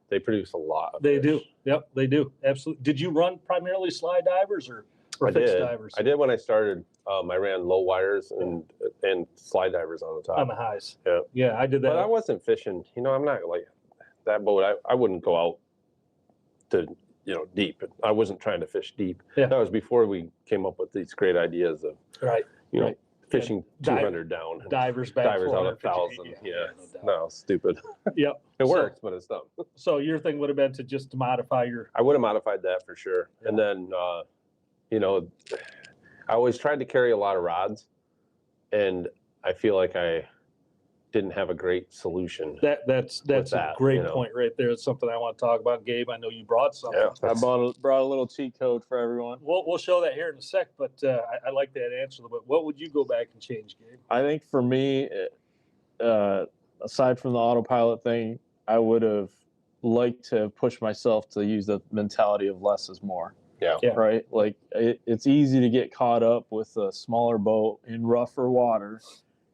they produce a lot of They fish. do. Yep, they do. Absolutely. Did you run primarily slide divers or fixed divers? I did when I started. I ran low wires and slide divers on the top. On the highs. Yeah. Yeah, I did that. But I wasn't fishing. You know, I'm not like that boat. I wouldn't go out to, you know, deep. I wasn't trying to fish deep. Yeah. That was before we came up with these great ideas of, you know, fishing 200 down. Divers back. Divers out 1,000. Yeah. No, stupid. Yep. It works, but it's dumb. So your thing would have been to just modify your. I would have modified that for sure. Yeah. And then, you know, I always tried to carry a lot of rods, and I feel like I didn't have a great solution. That's a great point right there. It's something I want to talk about, Gabe. I know you brought something. Yeah, I brought a little cheat code for everyone. We'll show that here in a sec, but I like that answer. But what would you go back and change, Gabe? I think for me, aside from the autopilot thing, I would have liked to push myself to use the mentality of less is more. Yeah. Right. Like it's easy to get caught up with a smaller boat in rougher water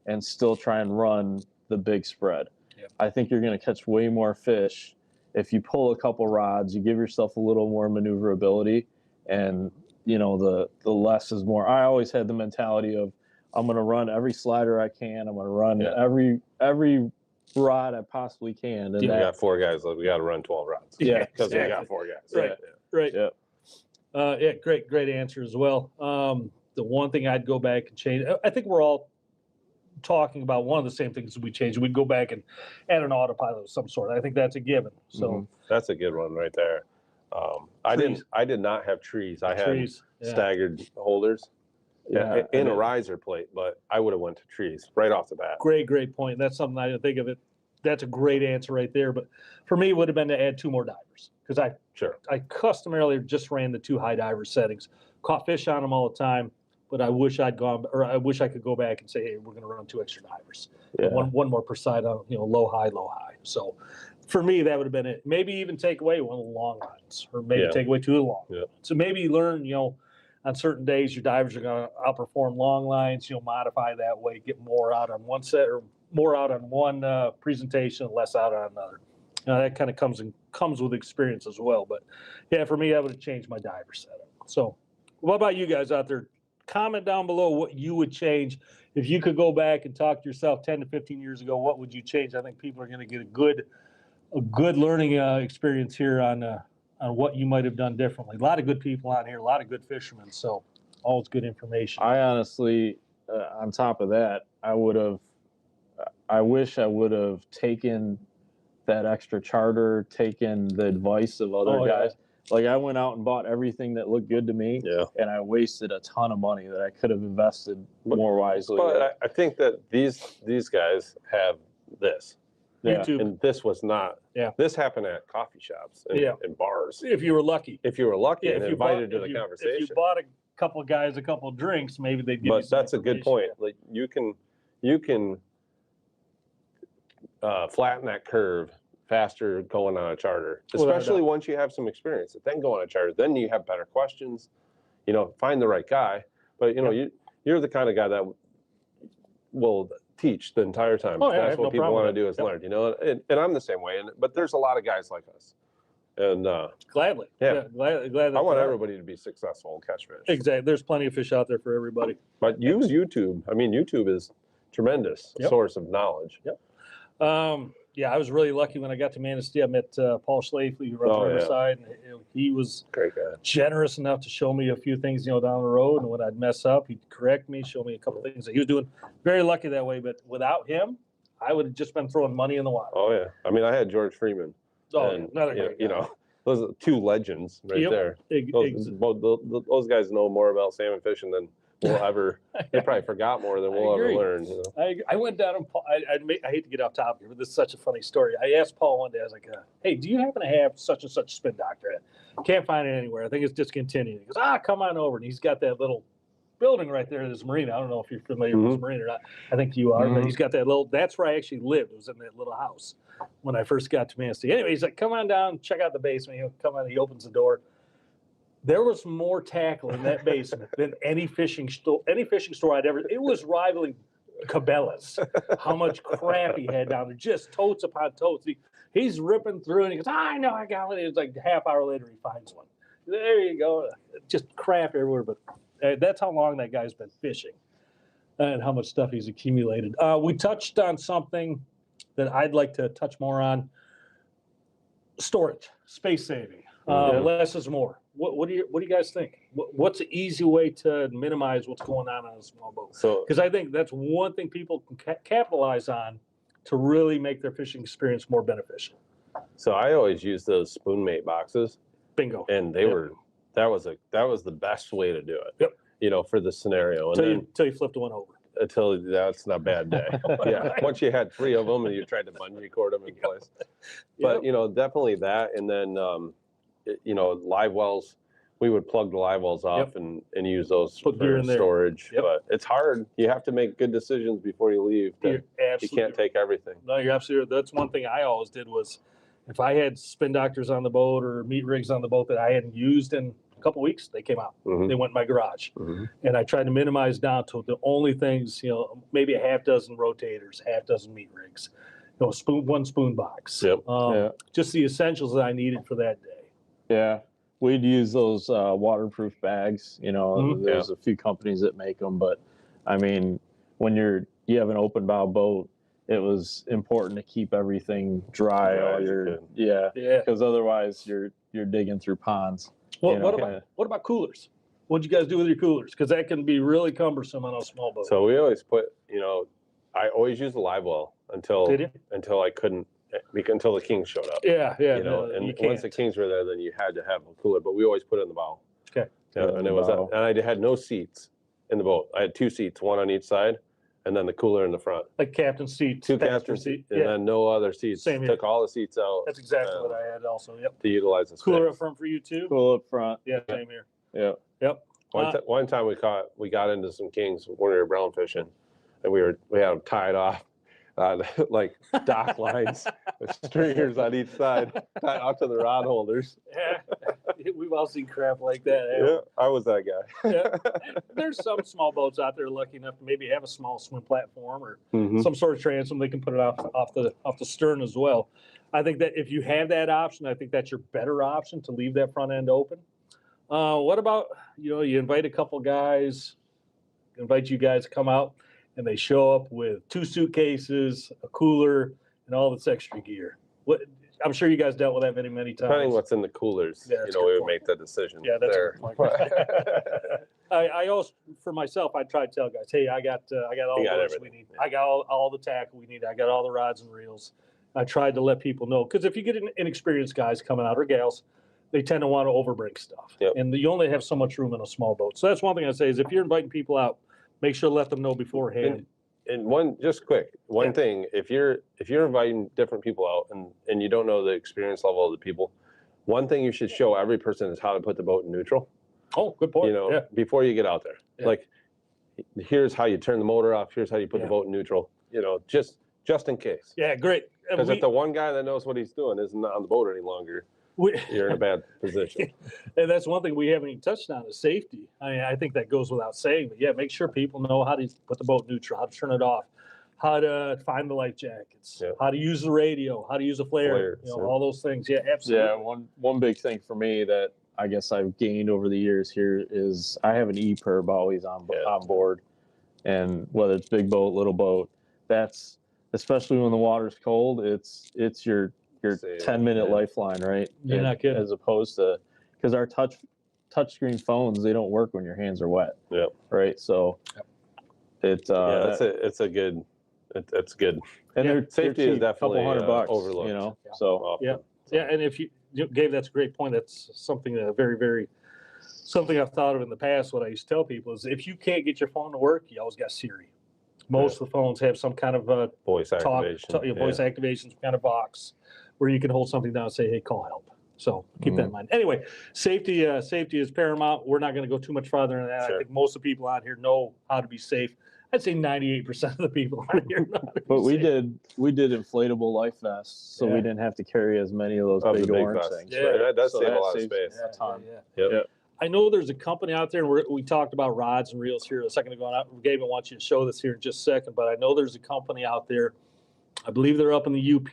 and still try and run the big spread. Yep. I think you're going to catch way more fish if you pull a couple rods, you give yourself a little more maneuverability, and you know the less is more. I always had the mentality of I'm going to run every slider I can. I'm going to run every rod I possibly can. And we got 4 guys. We got to run 12 rods. Yeah, because we got 4 guys. Right. Yeah. Great answer as well. The one thing I'd go back and change, I think we're all talking about one of the same things we changed. We'd go back and add an autopilot of some sort. I think that's a given. So that's a good one right there. I did not have trees. I had staggered holders. Yeah, in a riser plate, but I would have went to trees right off the bat. Great point. That's something I didn't think of it. That's a great answer right there. But for me, it would have been to add 2 more divers, because I customarily just ran the 2 high diver settings, caught fish on them all the time. But I wish I could go back and say, hey, we're going to run 2 extra divers, one more per side on, you know, low high. So for me, that would have been it. Maybe even take away one of the long lines, or maybe take away 2 of the long. Yeah. So maybe learn, you know, on certain days your divers are going to outperform long lines. You'll modify that way, get more out on one set or more out on one presentation, less out on another. Now that kind of comes with experience as well. But yeah, for me, I would have changed my diver setup. So what about you guys out there? Comment down below what you would change. If you could go back and talk to yourself 10 to 15 years ago, what would you change? I think people are going to get a good learning experience here on what you might have done differently. A lot of good people out here, a lot of good fishermen. So always good information. I honestly, on top of that, I wish I would have taken that extra charter, taken the advice of other guys. Yeah. Like I went out and bought everything that looked good to me, and I wasted a ton of money that I could have invested more wisely. But I think that these guys have this. YouTube. And this was not. Yeah. This happened at coffee shops and bars. If you were lucky. If you were lucky and invited to the conversation. If you bought a couple of guys a couple of drinks, maybe they'd give you some. But that's a good point. Like you can flatten that curve faster going on a charter, especially once you have some experience. Then go on a charter. Then you have better questions. You know, find the right guy. But you know, you're the kind of guy that will teach the entire time. That's what people want to do is learn. You know, and I'm the same way. But there's a lot of guys like us. And gladly, glad. I want everybody to be successful and catch fish. Exactly. There's plenty of fish out there for everybody. But use YouTube. I mean, YouTube is tremendous source of knowledge. Yep. Yeah, I was really lucky when I got to Manistee. I met Paul Schlafly, who runs Riverside, and he was great guy, generous enough to show me a few things, down the road. And when I'd mess up, he'd correct me, show me a couple things that he was doing. Very lucky that way, but without him, I would have just been throwing money in the water. Oh yeah, I mean, I had George Freeman. Oh, and, another guy. Those are two legends right there. Those guys know more about salmon fishing than we'll ever. They probably forgot more than we'll ever learn. I went down and Paul, I hate to get off topic here, but this is such a funny story. I asked Paul one day, I was like, "Hey, do you happen to have such and such spin doctor? Can't find it anywhere. I think it's discontinued." He goes, "Come on over." And he's got that little building right there in this marina. I don't know if you're familiar with this marina or not. I think you are, but he's got that little. That's where I actually lived. It was in that little house when I first got to Manistee. Anyway, he's like, "Come on down, check out the basement." Come on. He opens the door. There was more tackle in that basement than any fishing store I'd ever. It was rivaling Cabela's. How much crap he had down there, just totes upon totes. He's ripping through, and he goes, "I know, I got one." It's like a half hour later, he finds one. There you go, just crap everywhere. But that's how long that guy's been fishing, and how much stuff he's accumulated. We touched on something that I'd like to touch more on: storage, space saving. Less is more. What do you guys think? What's an easy way to minimize what's going on a small boat? Because I think that's one thing people can capitalize on to really make their fishing experience more beneficial. So I always use those spoon mate boxes. Bingo. And they were that was the best way to do it. Yep. For the scenario. Until you flipped one over. Until that's not a bad day. Once you had 3 of them and you tried to bungee cord them in place. But definitely that, and then live wells, we would plug the live wells up and use those for storage. But it's hard. You have to make good decisions before you leave. You can't take everything. No, you're absolutely right. That's one thing I always did was, if I had spin doctors on the boat or meat rigs on the boat that I hadn't used in a couple of weeks, they came out. They went in my garage. And I tried to minimize down to the only things, maybe a half dozen rotators, half dozen meat rigs, one spoon box. Just the essentials that I needed for that day. Yeah, we'd use those waterproof bags. There's a few companies that make them, but I mean, when you have an open bow boat, it was important to keep everything dry. Because otherwise you're digging through ponds. Well, what about coolers? What'd you guys do with your coolers? Because that can be really cumbersome on a small boat. So we always put, I always used the live well until I couldn't. Until the Kings showed up. And once the Kings were there, then you had to have a cooler. But we always put it in the bow. Okay. And it was and I had no seats in the boat. I had 2 seats, one on each side, and then the cooler in the front. Like captain seat, 2 captain seats, and then no other seats. Same here. Took all the seats out. That's exactly what I had also. Yep. To utilize the cooler up front for you too. Cooler up front. Yeah, same here. Yep. One time we got into some Kings when we were brown fishing, and we had them tied off. Like dock lines with stringers on each side tied out to the rod holders. We've all seen crap like that. I was that guy. There's some small boats out there lucky enough to maybe have a small swim platform or some sort of transom. They can put it off the stern as well. I think that if you have that option, I think that's your better option to leave that front end open. What about you invite a couple guys, invite you guys to come out, and they show up with 2 suitcases, a cooler, and all this extra gear. I'm sure you guys dealt with that many times. Depending what's in the coolers, we would make that decision. Yeah, that's a good point. I also, for myself, I try to tell guys, hey, I got all the boats we need. I got all the tackle we need. I got all the rods and reels. I tried to let people know, because if you get inexperienced guys coming out, or gals, they tend to want to overbring stuff. And you only have so much room in a small boat. So that's one thing I say is, if you're inviting people out, make sure to let them know beforehand. And one thing, if you're inviting different people out and you don't know the experience level of the people, one thing you should show every person is how to put the boat in neutral. Oh, good point. Before you get out there. Like, here's how you turn the motor off. Here's how you put the boat in neutral. Just in case. Yeah, great. Because if the one guy that knows what he's doing isn't on the boat any longer, you're in a bad position. And that's one thing we haven't even touched on, is safety. I mean, I think that goes without saying, but make sure people know how to put the boat neutral, how to turn it off, how to find the life jackets, how to use the radio, how to use a flare, all those things. Yeah, absolutely. Yeah, one big thing for me that I guess I've gained over the years here is I have an E-perb always on board. And whether it's big boat, little boat, that's, especially when the water's cold, it's your 10-minute lifeline, right? You're not kidding. As opposed to, because our touchscreen phones, they don't work when your hands are wet. Yep. Right. So it's good. It's good. And their safety is definitely $200, overlooked. you know. Yeah. So often. Yeah, and if you Gabe, that's a great point. That's something that something I've thought of in the past. What I used to tell people is, if you can't get your phone to work, you always got Siri. Most of the phones have some kind of voice activation, voice activation, some kind of box where you can hold something down and say, "Hey, call help." So keep that in mind. Anyway, safety is paramount. We're not going to go too much farther than that. Sure. I think most of the people out here know how to be safe. I'd say 98% of the people out here know how to be But we safe. did inflatable life vests, so we didn't have to carry as many of those big orange things. Yeah, right? That does save a lot of space. A ton. Yep. I know there's a company out there, and we talked about rods and reels here a second ago. And Gabe, I want you to show this here in just a second, but I know there's a company out there, I believe they're up in the UP,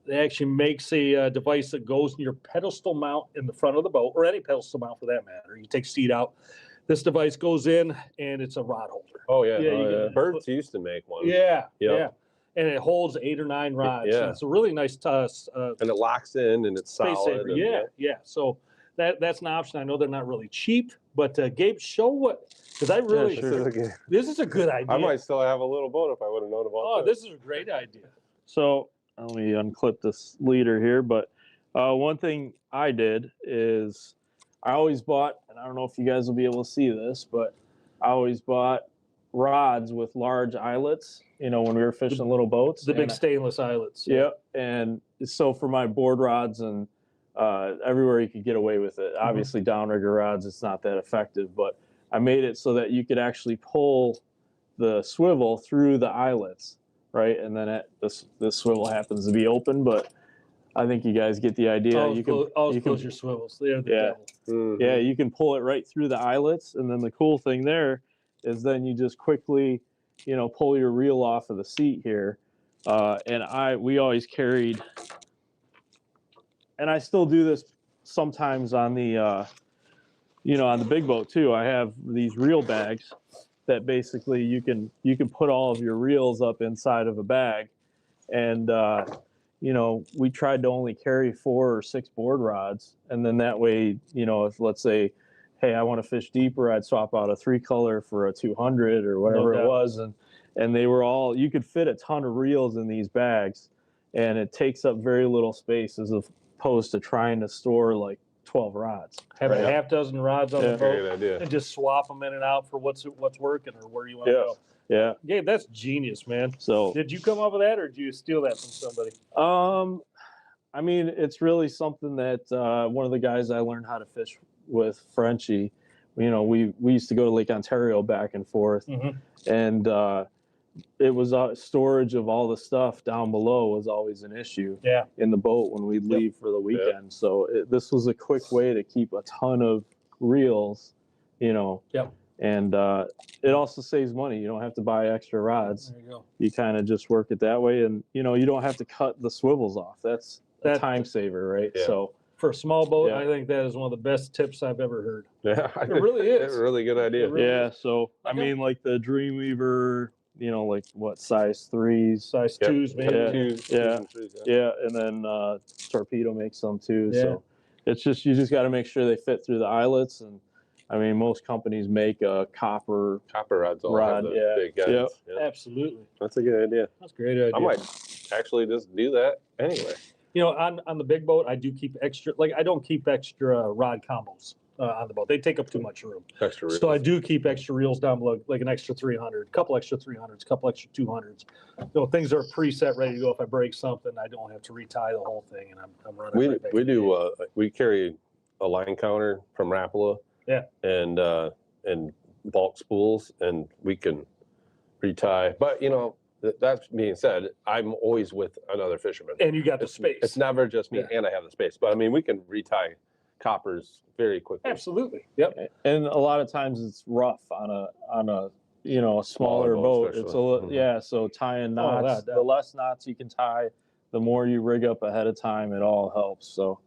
that actually makes a device that goes in your pedestal mount in the front of the boat, or any pedestal mount for that matter. You take seat out. This device goes in, and it's a rod holder. Oh, yeah. Birds used to make one. Yeah. And it holds 8 or 9 rods. Yeah. And it's a really nice and it locks in, and it's space solid. saver. Yeah. So that's an option. I know they're not really cheap, but Gabe, show what, because I really, this is a good idea. I might still have a little boat if I would have known about this is a great idea. So let me unclip this leader here. But one thing I did is I always bought, and I don't know if you guys will be able to see this, but I always bought rods with large eyelets, you know, when we were fishing little boats. The big stainless eyelets. Yep. And so for my board rods and everywhere you could get away with it. Obviously, downrigger rods, it's not that effective, but I made it so that you could actually pull the swivel through the eyelets, right? And then this swivel happens to be open, but I think you guys get the idea. You can close your swivels. They're the devil. Mm-hmm. Yeah, you can pull it right through the eyelets, and then the cool thing there is then you just quickly, you know, pull your reel off of the seat here. And we always carried, and I still do this sometimes on the, you know, on the big boat too. I have these reel bags that basically you can put all of your reels up inside of a bag, and you know, we tried to only carry 4 or 6 board rods, and then that way, you know, if let's say, hey, I want to fish deeper, I'd swap out a 3-color for a 200 or whatever it was, and they were all, you could fit a ton of reels in these bags, and it takes up very little space as opposed to trying to store like 12 rods. Have a half dozen rods on the boat, Great idea. and just swap them in and out for what's working or where you want to go. Yeah. Gabe, that's genius, man. So did you come up with that, or did you steal that from somebody? I mean, it's really something that one of the guys I learned how to fish with, Frenchie, you know, we used to go to Lake Ontario back and forth, and it was storage of all the stuff down below was always an issue in the boat when we'd leave for the weekend. So this was a quick way to keep a ton of reels, you know. And it also saves money. You don't have to buy extra rods. There you go. You kind of just work it that way, and you know, you don't have to cut the swivels off. That's a time saver, right? So for a small boat, I think that is one of the best tips I've ever heard. Yeah, it really is. It's a really good idea. Yeah. So I mean, like the Dreamweaver, you know, like what, size 3s, size 2s, maybe. Yeah, and then Torpedo makes some too. So it's just, you just got to make sure they fit through the eyelets. And I mean, most companies make a copper rods. Big guys. Absolutely. That's a good idea. That's a great idea. I might actually just do that anyway. You know, on the big boat, I do keep extra, like I don't keep extra rod combos on the boat. They take up too much room. Extra reels. So I do keep extra reels down below, like an extra 300, a couple extra 300s, a couple extra 200s. You know, things are preset, ready to go. If I break something, I don't have to retie the whole thing, and I'm running right back. We carry a line counter from Rapala. And bulk spools, and we can retie. But you know, that being said, I'm always with another fisherman. And you got the space. It's never just me, and I have the space. But I mean, we can retie coppers very quickly. Absolutely. Yep. And a lot of times it's rough on a you know, a smaller boat. It's a little so tying knots. The less knots you can tie, the more you rig up ahead of time. It all helps. So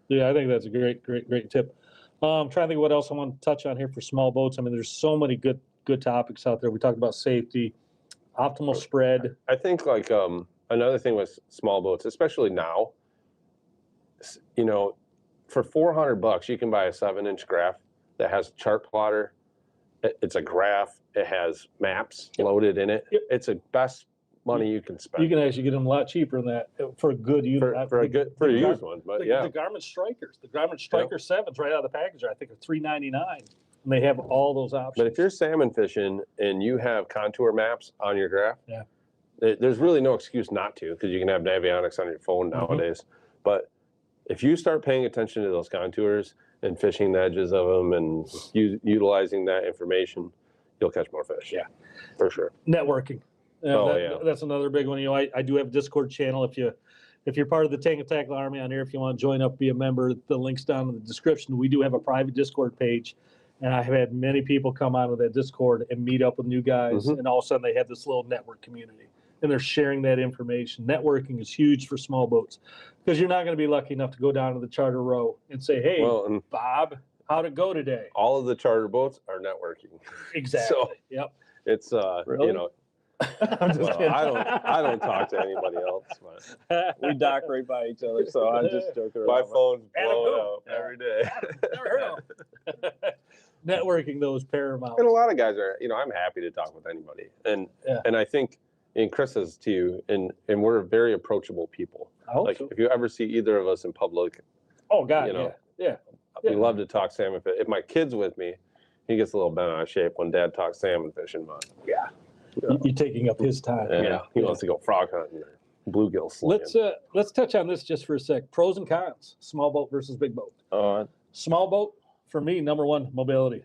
yeah, I think that's a great tip. I'm trying to think what else I want to touch on here for small boats. I mean, there's so many good good topics out there. We talked about safety, optimal spread. I think like another thing with small boats, especially now, you know, for $400 you can buy a 7-inch graph that has a chart plotter. It's a graph. It has maps loaded in it. It's the best money you can spend. You can actually get them a lot cheaper than that for a good unit. For a used one, but the yeah. Garmin Strikers, the Garmin Striker 7s right out of the package, I think are $399, and they have all those options. But if you're salmon fishing and you have contour maps on your graph, there's really no excuse not to, because you can have Navionics on your phone nowadays. But if you start paying attention to those contours and fishing the edges of them and utilizing that information, you'll catch more fish. Yeah, for sure. Networking. That's another big one. You know, I do have a Discord channel. If you're part of the Tangled Tackle Army on here, if you want to join up, be a member, the link's down in the description. We do have a private Discord page, and I have had many people come out of that Discord and meet up with new guys, and all of a sudden they have this little network community, and they're sharing that information. Networking is huge for small boats, because you're not going to be lucky enough to go down to the charter row and say, hey, Bob, how'd it go today? All of the charter boats are networking. Exactly. So, it's really? you know, I don't talk to anybody else. But we dock right by each other, so I just joke around. My phone's blowing up every day. Never heard of networking, though, is paramount. And a lot of guys are, you know, I'm happy to talk with anybody, and I think, and Chris says to you, and we're very approachable people. I hope like so. if you ever see either of us in public, oh God, you know, we love to talk salmon. If my kid's with me, he gets a little bent out of shape when Dad talks salmon fishing. But you're taking up his time. He wants to go frog hunting or bluegill slinging. Let's touch on this just for a sec. Pros and cons: small boat versus big boat. Small boat for me, number one, mobility.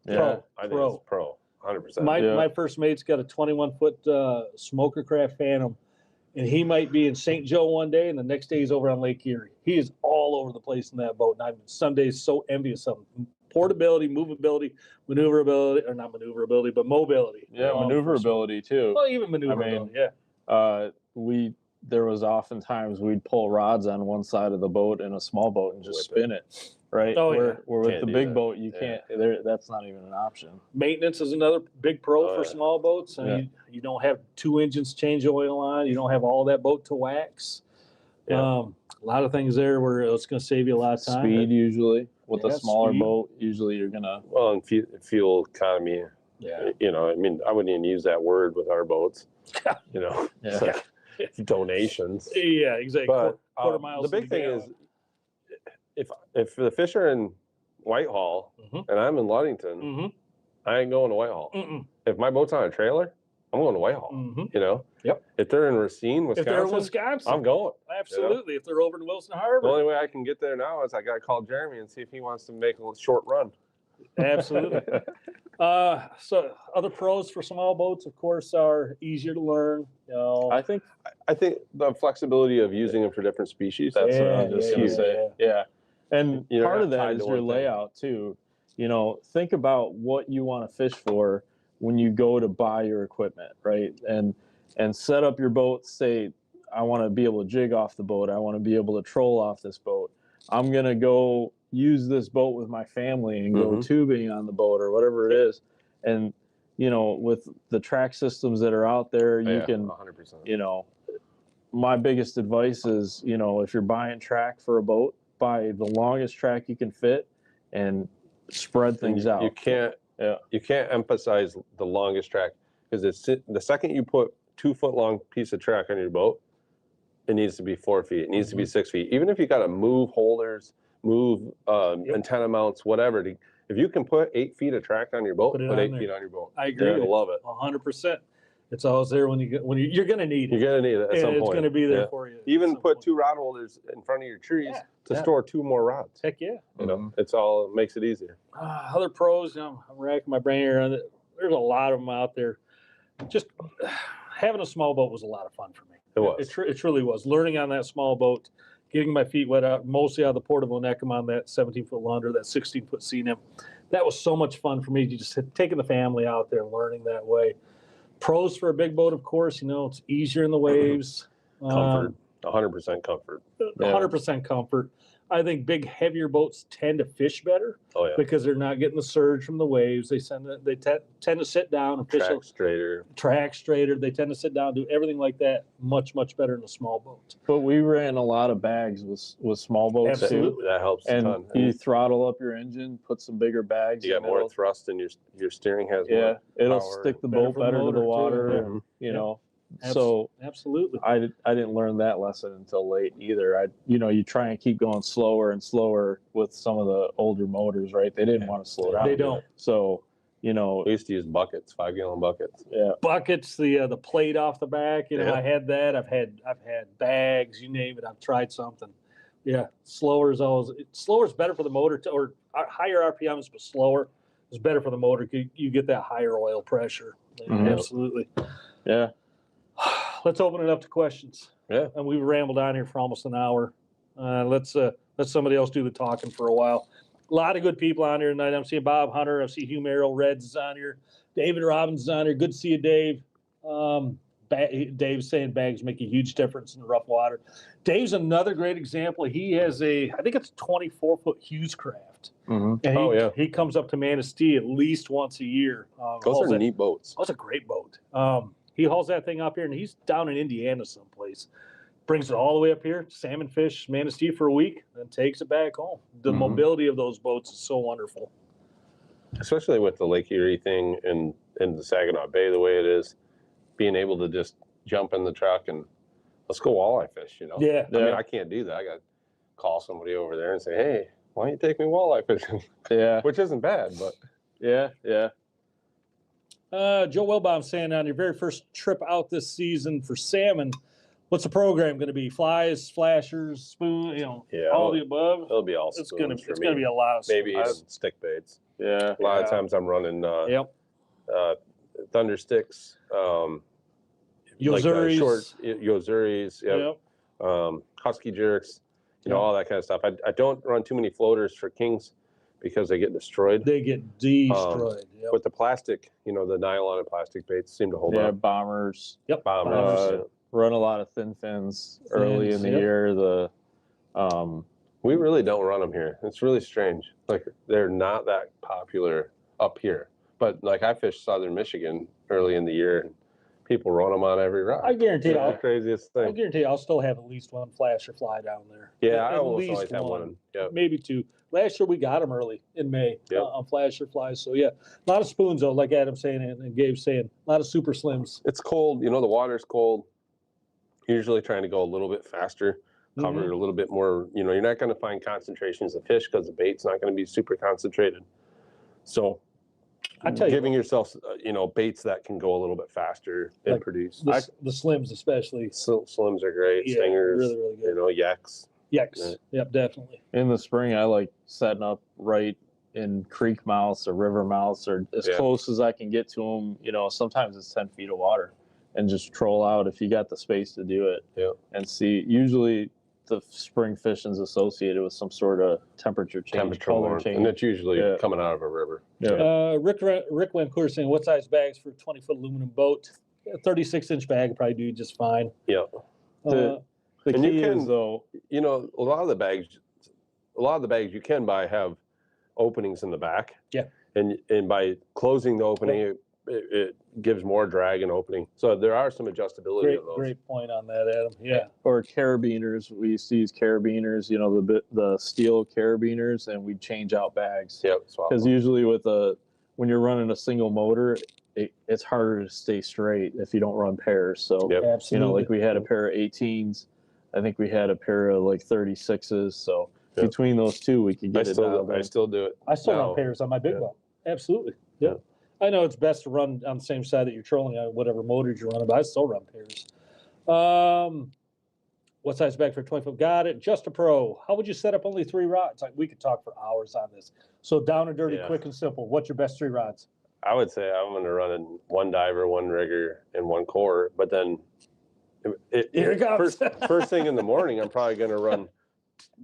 I think it's pro. 100%. My first mate's got a 21-foot smoker craft Phantom, and he might be in St. Joe one day, and the next day he's over on Lake Erie. He is all over the place in that boat, and I'm some days so envious of him. Portability, movability, maneuverability, or not maneuverability, but mobility. Yeah, maneuverability too. Well, even maneuverability, there was oftentimes we'd pull rods on one side of the boat in a small boat and just spin it. Right. Where with the big boat, you can't. That's not even an option. Maintenance is another big pro for small boats. I mean, you don't have 2 engines change oil on. You don't have all that boat to wax. A lot of things there where it's going to save you a lot of time. Speed usually with a smaller boat. Usually you're gonna and fuel economy. Yeah. You know, I mean, I wouldn't even use that word with our boats. You know, it's like donations. Yeah, exactly. But quarter miles. The big thing is, if the fish are in Whitehall and I'm in Ludington, I ain't going to Whitehall. If my boat's on a trailer, I'm going to Whitehall. You know. Yep. If they're in Racine, Wisconsin, I'm going. Absolutely. You know? If they're over in Wilson Harbor, the only way I can get there now is I got to call Jeremy and see if he wants to make a short run. Absolutely. So other pros for small boats, of course, are easier to learn. You know, I think the flexibility of using them for different species. That's what I was just going to say. Yeah. And part of that is your layout too. You know, think about what you want to fish for when you go to buy your equipment, right? And set up your boat. Say, I want to be able to jig off the boat. I want to be able to troll off this boat. I'm gonna go use this boat with my family and go tubing on the boat or whatever it is. And you know, with the track systems that are out there, you can 100%. You know, my biggest advice is, you know, if you're buying track for a boat, buy the longest track you can fit and spread things out. You can't emphasize the longest track, because the second you put 2 foot long piece of track on your boat, it needs to be 4 feet. It needs to be 6 feet. Even if you got to move holders, move antenna mounts, whatever. If you can put 8 feet of track on your boat, put 8 feet on your boat. I agree. You'll love it. 100%. It's always there when you're going to need it. You're going to need it at some point. It's going to be there for you. Even put 2 rod holders in front of your trees to store 2 more rods. Heck yeah. You know, it makes it easier. Other pros, you know, I'm racking my brain here on it. There's a lot of them out there. Just having a small boat was a lot of fun for me. It was. It truly was. Learning on that small boat, getting my feet wet out, mostly out of the Port of Onecum on that 17-foot launder, that 16-foot C-Nim. That was so much fun for me. Just taking the family out there and learning that way. Pros for a big boat, of course, you know, it's easier in the waves. Comfort, 100% comfort. 100% comfort. I think big, heavier boats tend to fish better because they're not getting the surge from the waves. They tend to sit down and fish track straighter. They tend to sit down, do everything like that much, much better in a small boat. But we ran a lot of bags with small boats. Absolutely. That helps a ton. You throttle up your engine, put some bigger bags. You got more thrust, and your steering has more it'll power. stick the boat better to the water. And, you know. So absolutely, I didn't learn that lesson until late either. You try and keep going slower and slower with some of the older motors, right? They didn't want to slow down. They don't. So we used to use buckets, 5-gallon buckets. Yeah, buckets. The plate off the back. I had that. I've had bags. You name it. I've tried something. Yeah, slower is better for the motor or higher RPMs, but slower is better for the motor. You get that higher oil pressure. Absolutely. Yeah. Let's open it up to questions. Yeah. And we've rambled on here for almost an hour. Let's let somebody else do the talking for a while. A lot of good people on here tonight. I'm seeing Bob Hunter. I see Hugh Merrill Reds is on here. David Robbins is on here. Good to see you, Dave. Dave's saying bags make a huge difference in the rough water. Dave's another great example. He has I think it's a 24-foot Hughes craft. And he comes up to Manistee at least once a year. Those are neat boats. That's a great boat. He hauls that thing up here, and he's down in Indiana someplace. Brings it all the way up here, salmon fish, Manistee for a week, then takes it back home. The mobility of those boats is so wonderful. Especially with the Lake Erie thing and the Saginaw Bay the way it is, being able to just jump in the truck and let's go walleye fish, Yeah. I mean, I can't do that. I got to call somebody over there and say, hey, why don't you take me walleye fishing? Yeah. Which isn't bad, but. Yeah. Joe Wilbaum saying on your very first trip out this season for salmon, what's the program going to be? Flies, flashers, spoon, all the above? It'll be all It's spoons going to be a lot of maybe even spoons. stick baits. Yeah. A lot of times I'm running thunder sticks, Yozuris. Short Yozuris, husky jerks, all that kind of stuff. I don't run too many floaters for kings because they get destroyed. They get destroyed. With the plastic, the nylon and plastic baits seem to hold up. Yeah, bombers. Yep. Bombers. Run a lot of thin fins early in the year. We really don't run them here. It's really strange. Like they're not that popular up here. But like I fished southern Michigan early in the year, and people run them on every rock. I guarantee it's the craziest thing. I guarantee I'll still have at least one flash or fly down there. Yeah, I always have one. Yep. Maybe two. Last year we got them early in May on flash or flies. So yeah, a lot of spoons though, like Adam's saying and Gabe's saying, a lot of super slims. It's cold. The water's cold. Usually trying to go a little bit faster, cover it a little bit more. You're not going to find concentrations of fish because the bait's not going to be super concentrated. So I tell you, giving yourself, baits that can go a little bit faster and produce. The slims especially. Slims are great. Yeah, Stingers, really, really good. yaks. Yaks. Right. Yep, definitely. In the spring, I like setting up right in creek mouths or river mouths or as close as I can get to them. Sometimes it's 10 feet of water and just troll out if you got the space to do it. Yeah. And see, usually the spring fishing is associated with some sort of temperature change, color change. And it's usually coming out of a river. Yeah. Rick Vancouver saying, what size bags for a 20-foot aluminum boat? A 36-inch bag would probably do just fine. Yeah. The key is though, a lot of the bags you can buy have openings in the back. Yeah. And by closing the opening, it gives more drag and opening. So there are some adjustability of those. Great point on that, Adam. Yeah. Or carabiners. We used to use carabiners, the steel carabiners, and we'd change out bags. Yep. Because usually when you're running a single motor, it's harder to stay straight if you don't run pairs. So, Absolutely. like we had a pair of 18s. I think we had a pair of like 36s. So between those two, we could get it dialed in. I still do it. I still run pairs on my big boat. Absolutely. Yeah. I know it's best to run on the same side that you're trolling on, whatever motors you're running, but I still run pairs. What size bag for 20-foot? Got it. Just a pro. How would you set up only 3 rods? Like we could talk for hours on this. So down and dirty, quick and simple. What's your best 3 rods? I would say I'm going to run 1 diver, 1 rigger, and 1 core. But then here it comes. First thing in the morning, I'm probably going to run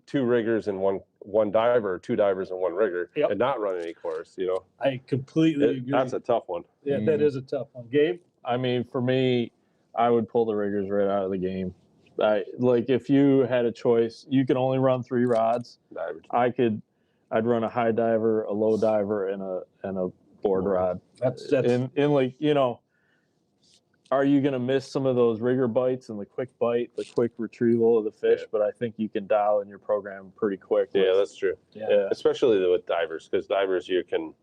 2 riggers and one diver, 2 divers and 1 rigger, and not run any cores. I completely agree. That's a tough one. Yeah, that is a tough one. Gabe? I mean, for me, I would pull the riggers right out of the game. Like if you had a choice, you could only run 3 rods. I'd run a high diver, a low diver, and a board rod. That's in like, you know, are you going to miss some of those rigger bites and the quick bite, the quick retrieval of the fish? Yeah. But I think you can dial in your program pretty quick. Yeah, that's true. Yeah. Especially with divers, because divers you can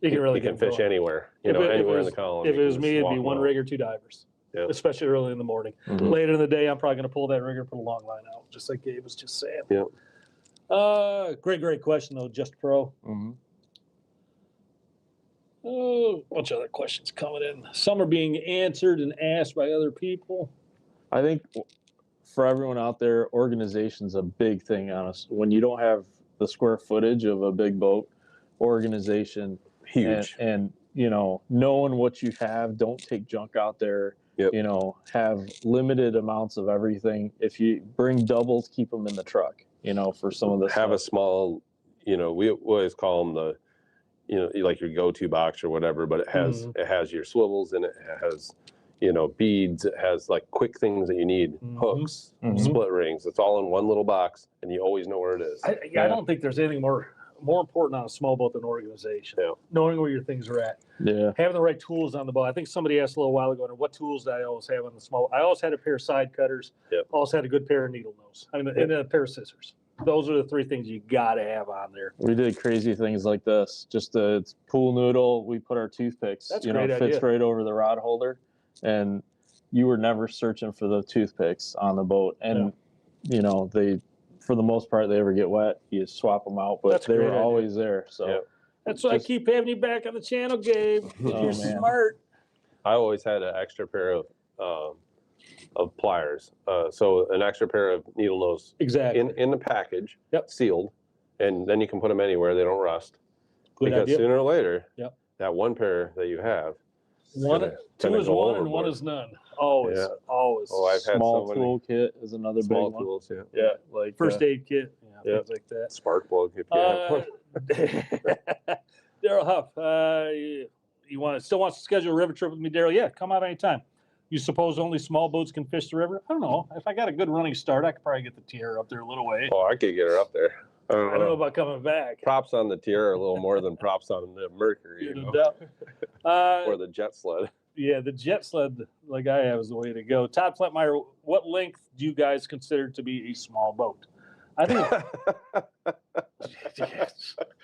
fish anywhere, anywhere in the column. If it was me, it'd be 1 rig or 2 divers, especially early in the morning. Mm-hmm. Later in the day, I'm probably going to pull that rigger, put a long line out, just like Gabe was just saying. Yeah. Great question, though, Just Pro. Mm-hmm. Oh, a bunch of other questions coming in. Some are being answered and asked by other people. I think for everyone out there, organization's a big thing on us. When you don't have the square footage of a big boat, organization, huge. And you know, knowing what you have, don't take junk out there. Yep. You know, have limited amounts of everything. If you bring doubles, keep them in the truck, you know, for some of this. Have a small, we always call them like your go-to box or whatever, but it has your swivels in it. It has, beads. It has like quick things that you need, hooks, split rings. It's all in one little box, and you always know where it is. I don't think there's anything more important on a small boat than organization. Yeah. Knowing where your things are at. Yeah. Having the right tools on the boat. I think somebody asked a little while ago, what tools did I always have on the small? I always had a pair of side cutters. Yep. Always had a good pair of needle nose. And a pair of scissors. Those are the 3 things you got to have on there. We did crazy things like this. Just a pool noodle. We put our toothpicks. That's a great idea. Fits right over the rod holder, and you were never searching for the toothpicks on the boat. And they, for the most part, they ever get wet. You swap them out, but they were always there. So that's why I keep having you back on the channel, Gabe. You're smart. I always had an extra pair of pliers, so an extra pair of needle nose in the package, sealed, and then you can put them anywhere. They don't rust. Because sooner or later, that one pair that you have, two is one and one is none. Always. Oh, I've had small tool kit is another big one. Tools, like first aid kit, things like that. Spark plug if you have one. Daryl Huff, you still wants to schedule a river trip with me, Daryl? Yeah, come out anytime. You suppose only small boats can fish the river? I don't know. If I got a good running start, I could probably get the Tierra up there a little way. Oh, I could get her up there. I don't know about coming back. Props on the Tierra a little more than props on the Mercury. Or the jet sled. Yeah, the jet sled, like I have, is the way to go. Todd Flintmeyer, what length do you guys consider to be a small boat? I think.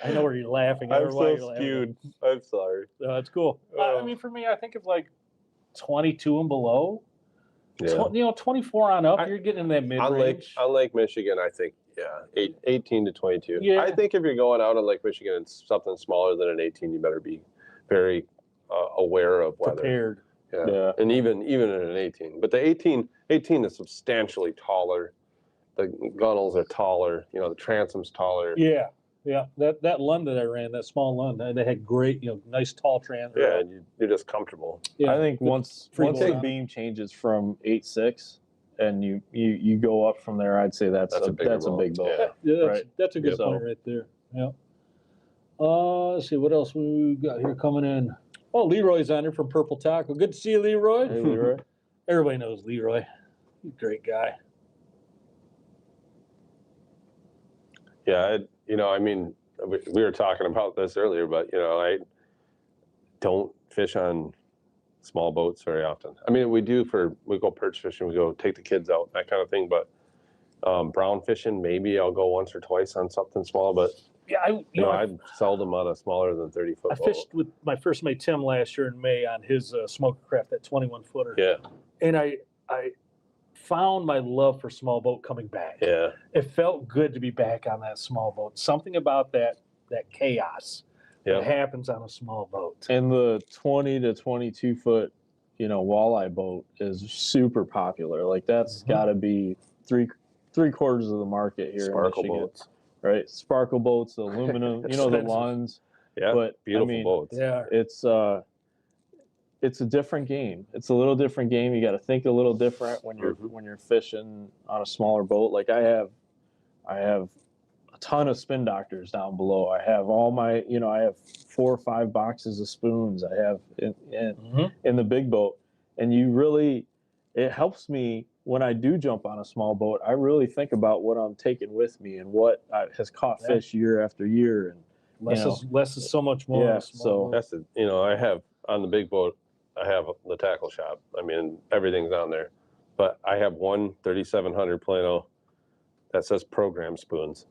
I know where you're laughing. I'm so skewed. I'm sorry. That's cool. I mean, for me, I think of like 22 and below. 24 on up, you're getting in that mid-range. On Lake Michigan, I think, 18 to 22. Yeah. I think if you're going out on Lake Michigan and something smaller than an 18, you better be very aware of weather. Prepared. Yeah. And even in an 18. But the 18 is substantially taller. The gunnels are taller. The transom's taller. Yeah. That Lund that I ran, that small Lund, they had great, nice tall trans. Yeah, and you're just comfortable. Yeah. I think once the beam changes from 8.6 and you go up from there, I'd say that's a big boat. Yeah, that's a good point right there. Yeah. Let's see what else we got here coming in. Oh, Leroy's on here from Purple Tackle. Good to see you, Leroy. Hey, Leroy. Everybody knows Leroy. He's a great guy. Yeah, I mean, we were talking about this earlier, but I don't fish on small boats very often. I mean, we go perch fishing, we go take the kids out, that kind of thing. But brown fishing, maybe I'll go once or twice on something small. But I'd seldom on a smaller than 30-foot boat. I fished with my first mate Tim last year in May on his smoker craft, that 21-footer. Yeah, and I found my love for small boat coming back. Yeah, it felt good to be back on that small boat. Something about that chaos that happens on a small boat. And the 20 to 22 foot, walleye boat is super popular. Like that's got to be three quarters of the market here Sparkle in Michigan. Boats, right? Sparkle boats, aluminum, the Lunds. Yeah, but beautiful boats. Yeah, it's a different game. It's a little different game. You got to think a little different when you're fishing on a smaller boat. Like I have a ton of spin doctors down below. I have all my, I have 4 or 5 boxes of spoons. I have in the big boat, and it helps me when I do jump on a small boat, I really think about what I'm taking with me and what has caught fish year after year. And less is so much more. Yeah, so that's the, I have on the big boat, I have the tackle shop. I mean, everything's on there, but I have one 3700 Plano that says program spoons,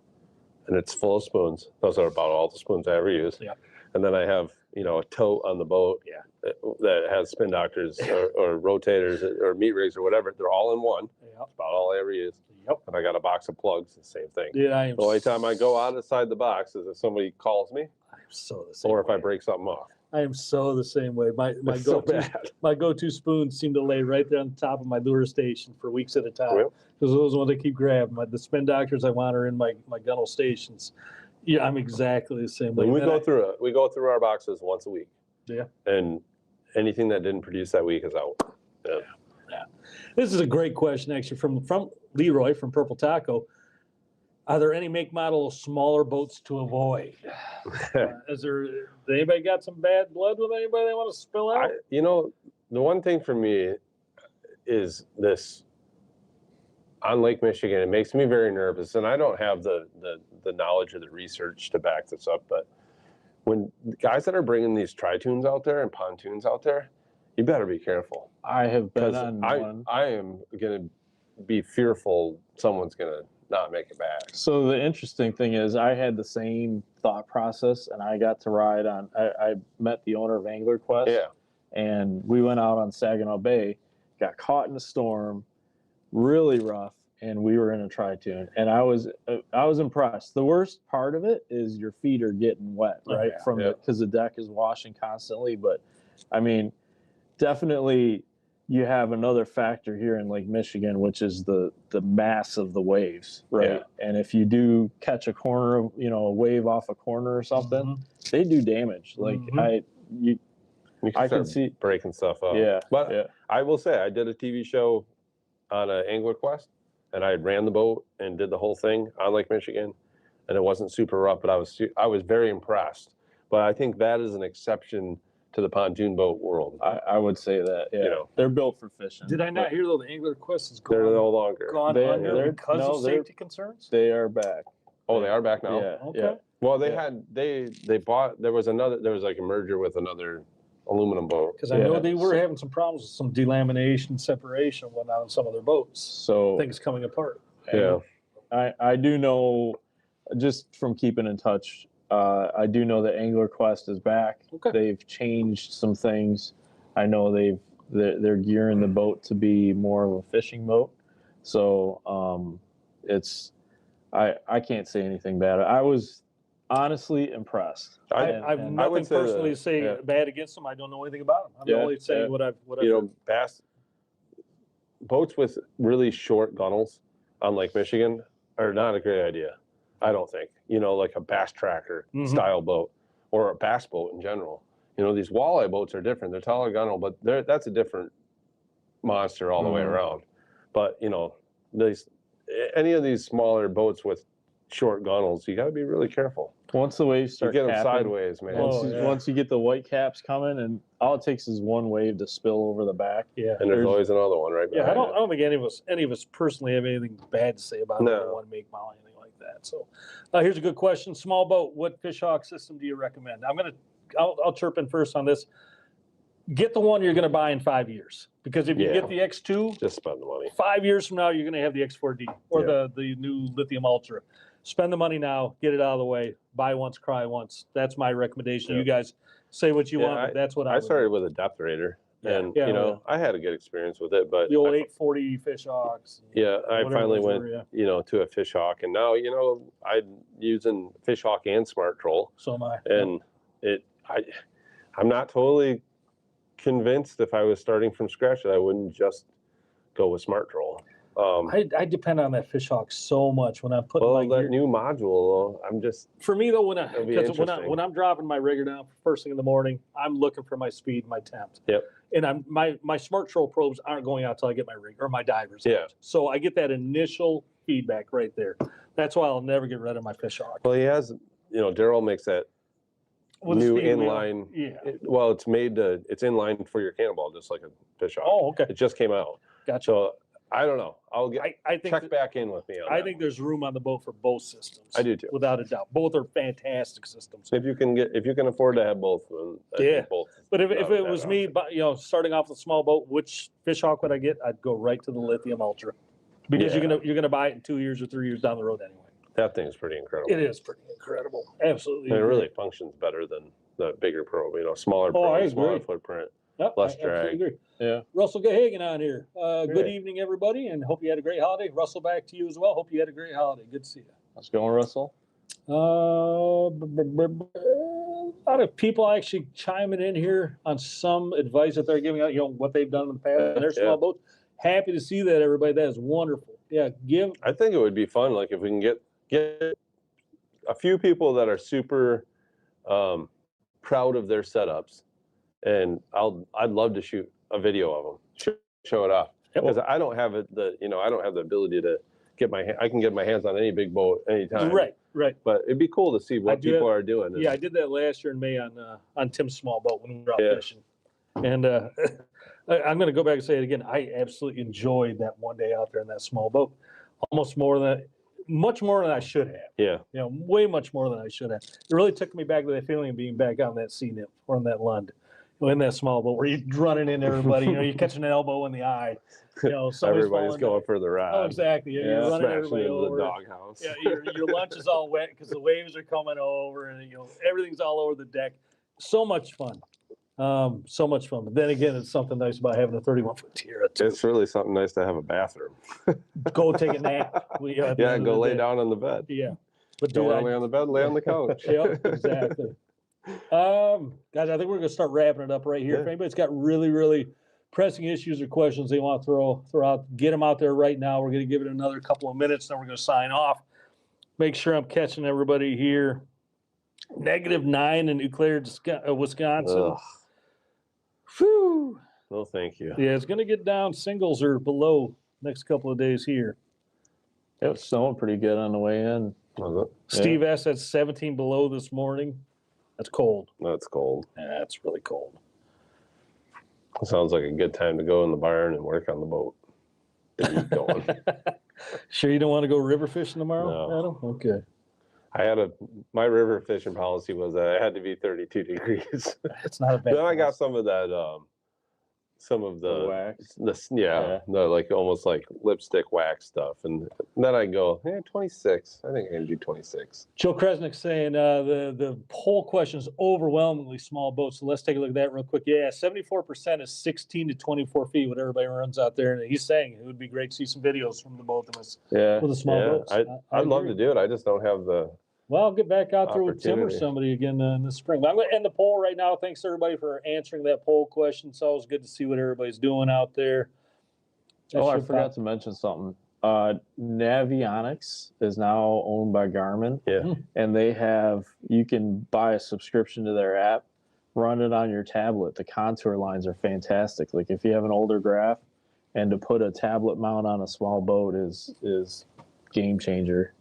and it's full of spoons. Those are about all the spoons I ever use. Yeah. And then I have, a tote on the boat that has spin doctors or rotators or meat rigs or whatever. They're all in one. Yep. That's about all I ever use. Yep. And I got a box of plugs, the same thing. Yeah, The only time I go outside the box is if somebody calls me I'm so the same or if way. I break something off. I am so the same way. My It's so go-to bad. my go-to spoons seem to lay right there on the top of my lure station for weeks at a time. Yep. Because those are the ones I keep grabbing. The spin doctors I want are in my gunnel stations. Yeah, I'm exactly the same way. When we go through it, we go through our boxes once a week. Yeah. And anything that didn't produce that week is out. Yeah. This is a great question, actually, from Leroy from Purple Taco. Are there any make model of smaller boats to avoid? Has anybody got some bad blood with anybody they want to spill out? The one thing for me is this on Lake Michigan. It makes me very nervous, and I don't have the knowledge or the research to back this up, but when guys that are bringing these tri-tunes out there and pontoons out there, you better be careful. I have been Because on one. I am going to be fearful someone's going to not make it back. So the interesting thing is I had the same thought process, and I got to ride on, I met the owner of Angler Quest, Yeah. and we went out on Saginaw Bay, got caught in a storm, really rough, and we were in a tri-tune, and I was impressed. The worst part of it is your feet are getting wet, right? Because the deck is washing constantly. But I mean, definitely you have another factor here in Lake Michigan, which is the mass of the waves, right? Yeah. And if you do catch a corner of, a wave off a corner or something, they do damage. Like You I can start see breaking stuff up. Yeah. But yeah. I will say, I did a TV show on an Angler Quest, and I ran the boat and did the whole thing on Lake Michigan, and it wasn't super rough, but I was very impressed. But I think that is an exception to the pontoon boat world. I would say that, yeah. They're built for fishing. Did I not hear though the Angler Quest is They're no longer. gone under because of safety concerns? They are back. Oh, they are back now? Yeah. Okay. Yeah. Well, they bought, there was like a merger with another aluminum boat. Because I know they were having some problems with some delamination, separation, and whatnot on some of their boats. So Things coming apart. Yeah. I do know, just from keeping in touch, I do know that Angler Quest is back. Okay. They've changed some things. I know they're gearing the boat to be more of a fishing boat. So I can't say anything bad. I was honestly impressed. I've nothing personally to say bad against them. I don't know anything about them. I'm only saying what I've heard. Bass boats with really short gunnels on Lake Michigan are not a great idea. I don't think, like a bass tracker style boat or a bass boat in general. These walleye boats are different. They're taller gunnel, but that's a different monster all the way around. But, any of these smaller boats with short gunnels, you got to be really careful. Once the waves start you get them capping, sideways, man. Once you get the white caps coming, and all it takes is one wave to spill over the back. Yeah. And there's always another one right behind I don't think any of us personally have anything bad to say about one make model, anything like that. So here's a good question. Small boat, what fish hawk system do you recommend? I'll chirp in first on this. Get the one you're going to buy in 5 years, because if you get the X2, just spend the money. 5 years from now, you're going to have the X4D or the new Lithium Ultra. Spend the money now, get it out of the way. Buy once, cry once. That's my recommendation. Yeah. You guys say what you want, but that's what I started with a depth raider, and I had a good experience with it. But the old 840 fish hawks. Yeah, I finally went, to a fish hawk, and now I'm using fish hawk and smart troll. So am I. And I'm not totally convinced if I was starting from scratch that I wouldn't just go with smart troll. I depend on that fish hawk so much when I'm putting that new module though. I'm just for me though when I'm dropping my rigger down first thing in the morning, I'm looking for my speed, my temp. Yep. And my smart troll probes aren't going out till I get my rig or my divers. Yeah. Out. So I get that initial feedback right there. That's why I'll never get rid of my fish hawk. Well, he has, Daryl makes that new inline. Yeah. It's inline for your cannonball, just like a fish hawk. Oh, okay. It just came out. Gotcha. So I don't know. I'll get I think check back in with me on I that think one. there's room on the boat for both systems. I do too. Without a doubt. Both are fantastic systems. If you can afford to have both, then I think both. But if not a it bad was me, option. starting off with a small boat, which fish hawk would I get? I'd go right to the Lithium Ultra, because Yeah. you're gonna buy it in 2 years or 3 years down the road anyway. That thing's pretty incredible. It is pretty incredible. Absolutely. And it really functions better than the bigger probe. Smaller Oh, I probe, smaller agree. footprint, Yep, less I absolutely drag. agree. Yeah. Russell Gahagan on here. Good Hey. evening, everybody, and hope you had a great holiday. Russell, back to you as well. Hope you had a great holiday. Good to see you. How's it going, Russell? A lot of people actually chiming in here on some advice that they're giving out, what they've done in the past on their small boats. Happy to see that, everybody. That is wonderful. Yeah, I think it would be fun, like if we can get a few people that are super proud of their setups, and I'd love to shoot a video of them, show it off, because I don't have I don't have the ability to I can get my hands on any big boat anytime. Right. But it'd be cool to see what people are doing. Yeah, I did that last year in May on Tim's small boat when we were out fishing. And I'm going to go back and say it again. I absolutely enjoyed that one day out there in that small boat, much more than I should have. Yeah. Way much more than I should have. It really took me back to that feeling of being back on that sea nymph or on that Lund, in that small boat where you're running into everybody. You're catching an elbow in the eye. Everybody's going for the ride. Oh, exactly. You're running smashing everybody into over. the doghouse. Yeah, your lunch is all wet because the waves are coming over, and everything's all over the deck. So much fun. So much fun. But then again, it's something nice about having a 31-foot Tierra too. It's really something nice to have a bathroom. Go take a nap. Go lay down on the bed. Yeah. But don't want to lay on the bed, lay on the couch. Yep, exactly. Guys, I think we're going to start wrapping it up right here. If anybody's got really, really pressing issues or questions they want to throw out, get them out there right now. We're going to give it another couple of minutes, then we're going to sign off. Make sure I'm catching everybody here. -9 in Eau Claire, Wisconsin. Ugh. Whew. No, thank you. Yeah, it's going to get down singles or below next couple of days here. It was snowing pretty good on the way in. Was it? Steve S. had 17 below this morning. That's cold. That's cold. Yeah, that's really cold. Sounds like a good time to go in the barn and work on the boat. Get going. Sure you don't want to go river fishing tomorrow, No. Adam? Okay. My river fishing policy was that it had to be 32 degrees. It's not a bad Then I got some of that, some of the wax. Like almost like lipstick wax stuff, and then I go, 26. I think I can do 26. Joe Kresnick saying the poll question is overwhelmingly small boats. So let's take a look at that real quick. Yeah, 74% is 16 to 24 feet. What everybody runs out there, and he's saying it would be great to see some videos from the both of us with the small boats. I'd love to do it. I just don't have the. Well, I'll get back out there with Tim or opportunity. somebody again in the spring. But I'm going to end the poll right now. Thanks everybody for answering that poll question. It's always good to see what everybody's doing out there. I forgot to mention something. Navionics is now owned by Garmin. Yeah. And you can buy a subscription to their app, run it on your tablet. The contour lines are fantastic. Like if you have an older graph, and to put a tablet mount on a small boat is game changer,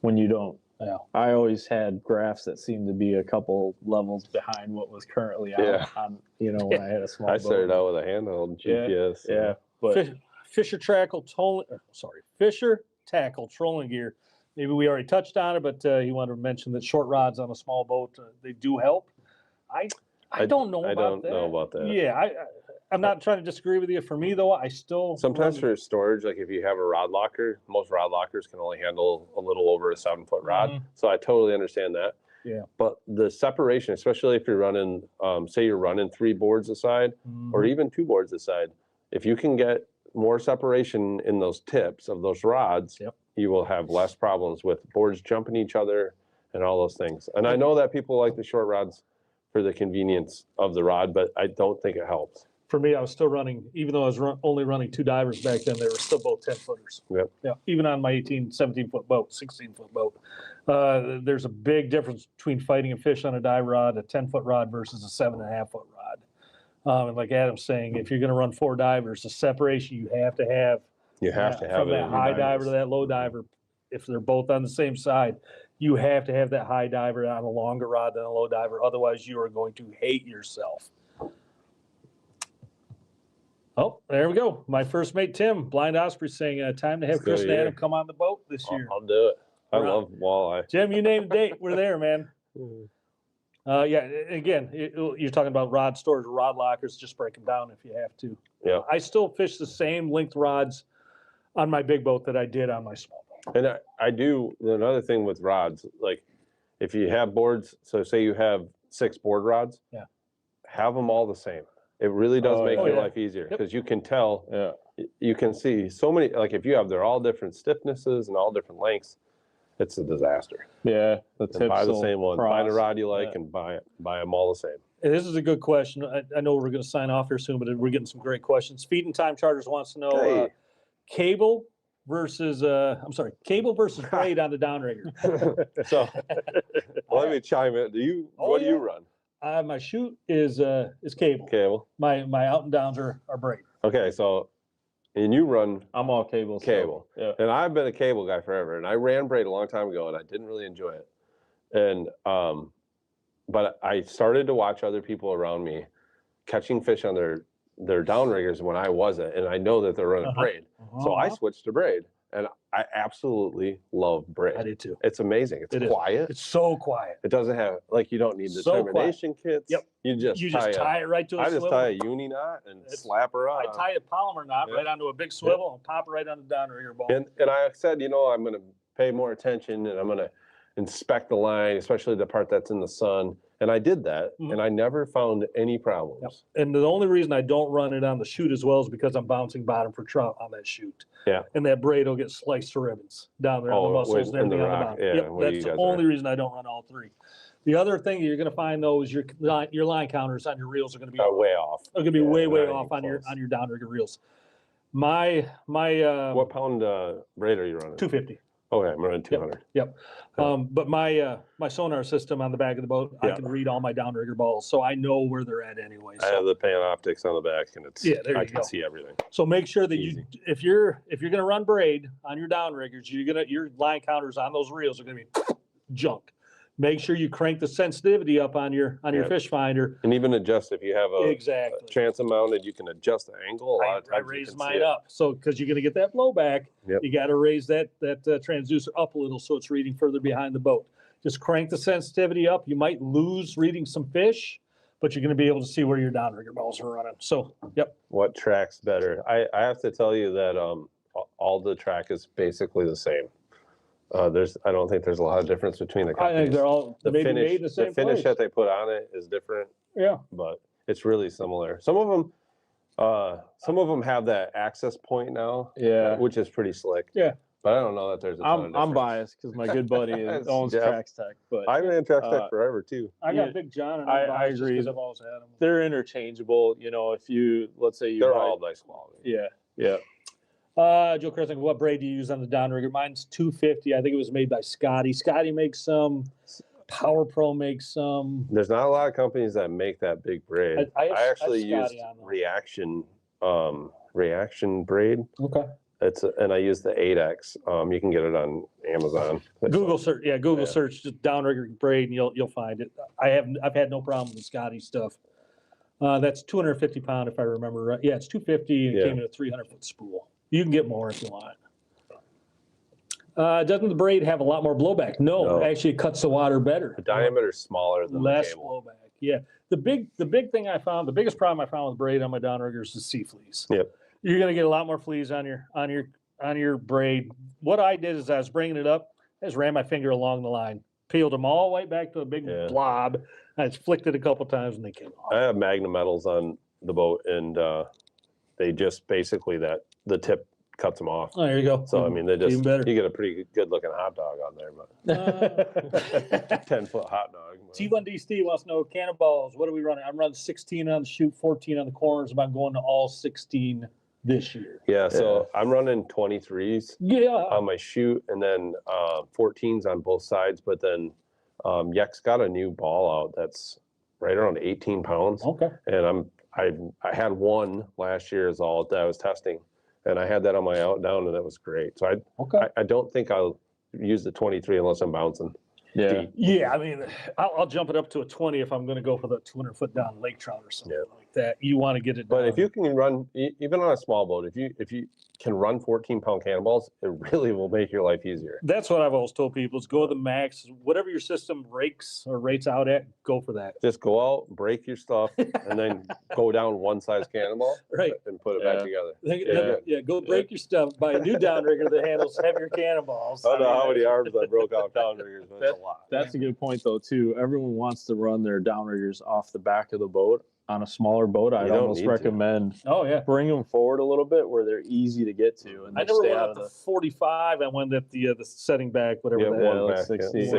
when you don't. Yeah. I always had graphs that seemed to be a couple levels behind what was currently out on, when I had a small boat. I started out with a handheld GPS. Yeah, but Fisher Tackle trolling gear. Maybe we already touched on it, but he wanted to mention that short rods on a small boat, they do help. I don't know about that. I don't know about that. Yeah, I'm not trying to disagree with you. For me, though, I still... Sometimes for storage, like if you have a rod locker, most rod lockers can only handle a little over a 7-foot rod. Mhm. So I totally understand that. Yeah. But the separation, especially if you're running, say you're running 3 boards aside or even 2 boards aside, if you can get more separation in those tips of those rods, you will have less problems with boards jumping each other and all those things. And I know that people like the short rods for the convenience of the rod, but I don't think it helps. For me, I was still running, even though I was only running 2 divers back then, they were still both 10-footers. Yep. Yeah, even on my 17-foot boat, 16-foot boat. There's a big difference between fighting a fish on a dive rod, a 10-foot rod versus a 7.5-foot rod. And like Adam's saying, if you're going to run 4 divers, the separation you have to have. You have to have from it. that high diver to that low diver. If they're both on the same side, you have to have that high diver on a longer rod than a low diver. Otherwise, you are going to hate yourself. Oh, there we go. My first mate, Tim, Blind Osprey, saying time to have Chris and Adam come on the boat this year. I'll do it. I love walleye. Jim, you name a date. We're there, man. Yeah, again, you're talking about rod storage, rod lockers. Just break them down if you have to. Yeah. I still fish the same length rods on my big boat that I did on my small boat. And I do another thing with rods, like if you have boards, so say you have 6 board rods, have them all the same. It really does make your life easier because you can tell, you can see so many, like if you have, they're all different stiffnesses and all different lengths, it's a disaster. Yeah. Buy the same one. Find a rod you like and buy them all the same. And this is a good question. I know we're going to sign off here soon, but we're getting some great questions. Feeding Time Charters wants to know cable versus cable versus braid on the downrigger. So let me chime in. What do you run? My shoot is cable. Cable. My out and downs are braid. Okay, so and you run. I'm all cable. Cable. So, and I've been a cable guy forever, and I ran braid a long time ago, and I didn't really enjoy it. And but I started to watch other people around me catching fish on their downriggers when I wasn't, and I know that they're running braid. So I switched to braid, and I absolutely love braid. I do too. It's amazing. It's quiet. It's so quiet. It doesn't have, like, you don't need the termination kits. Yep. You just tie it right to a swivel. I just tie a uni knot and slap her on. I tie a polymer knot right onto a big swivel and pop it right on the downrigger ball. And I said, I'm going to pay more attention and I'm going to inspect the line, especially the part that's in the sun. And I did that, and I never found any problems. Yep. And the only reason I don't run it on the chute as well is because I'm bouncing bottom for trout on that chute. Yeah. And that braid will get sliced to ribbons down there on the muscles and everything on the bottom. Yeah, that's the only reason I don't run all 3. The other thing you're going to find, though, is your line counters on your reels are going to be way off. They're going to be way off on your downrigger reels. My what pound braid are you running? 250. Okay, I'm running 200. Yep. But my sonar system on the back of the boat, I can read all my downrigger balls, so I know where they're at anyway. So. I have the Panoptics on the back, and I can see everything. So make sure that if you're going to run braid on your downriggers, your line counters on those reels are going to be junk. Make sure you crank the sensitivity up on your fish finder, and even adjust if you have a transom mounted. You can adjust the angle. A lot of times I raise mine up, so because you're going to get that blowback, you got to raise that transducer up a little so it's reading further behind the boat. Just crank the sensitivity up. You might lose reading some fish, but you're going to be able to see where your downrigger balls are running. So, what tracks better? I have to tell you that all the track is basically the same. I don't think there's a lot of difference between the companies. I think they're all maybe made the same. The finish place. that they put on it is different. Yeah, but it's really similar. Some of them have that access point now. Yeah, which is pretty slick. Yeah, but I don't know that there's a ton of difference. I'm biased because my good buddy owns Trax Tech. But I ran Trax Tech forever too. I got Big John, and I agree. Because I've always had them. They're interchangeable. If you let's say they're all nice quality. Yeah. Joe Kressing, what braid do you use on the downrigger? Mine's 250. I think it was made by Scotty. Scotty makes some. Power Pro makes some. There's not a lot of companies that make that big braid. I actually used reaction braid. Okay. And I use the 8X. You can get it on Amazon. Google search, search just downrigger braid, and you'll find it. I've had no problem with Scotty stuff. That's 250 pound if I remember right. Yeah, it's 250 and it came in a 300-foot spool. You can get more if you want. Doesn't the braid have a lot more blowback? No, actually it cuts the water better. The diameter is smaller than less the cable. Blowback. Yeah, the big thing I found, the biggest problem I found with braid on my downriggers is sea fleas. Yep. You're gonna get a lot more fleas on your braid. What I did is I was bringing it up, I just ran my finger along the line, peeled them all the way back to a big blob. I just flicked it a couple times and they came off. I have Magnum metals on the boat, and they just basically the tip cuts them off. Oh, there you go. So I mean, they just even better. You get a pretty good looking hot dog on there, but 10-foot hot dog. T1D Steve wants to know cannonballs. What are we running? I'm running 16 on the chute, 14 on the corners. I'm going to all 16 this year. Yeah, so I'm running 23s on my chute, and then 14s on both sides. But then Yek's got a new ball out that's right around 18 pounds. Okay. And I had one last year is all that I was testing, and I had that on my out down, and that was great. So I don't think I'll use the 23 unless I'm bouncing. Yeah. I mean, I'll jump it up to a 20 if I'm going to go for the 200-foot down lake trout or something like that, you want to get it But done. if you can run, even on a small boat, if you can run 14-pound cannonballs, it really will make your life easier. That's what I've always told people is go with the max. Whatever your system rates out at, go for that. Just go out, break your stuff, and then go down one size cannonball Right. and put it back together. Yeah, go break your stuff. Buy a new downrigger that handles heavier cannonballs. I don't know how many arms I broke off downriggers, but it's a lot. That's a good point, though, too. Everyone wants to run their downriggers off the back of the boat. On a smaller boat, I'd almost recommend bring them forward a little bit where they're easy to get to. And I never went at the 45. I went at the setting back, whatever that is. 60.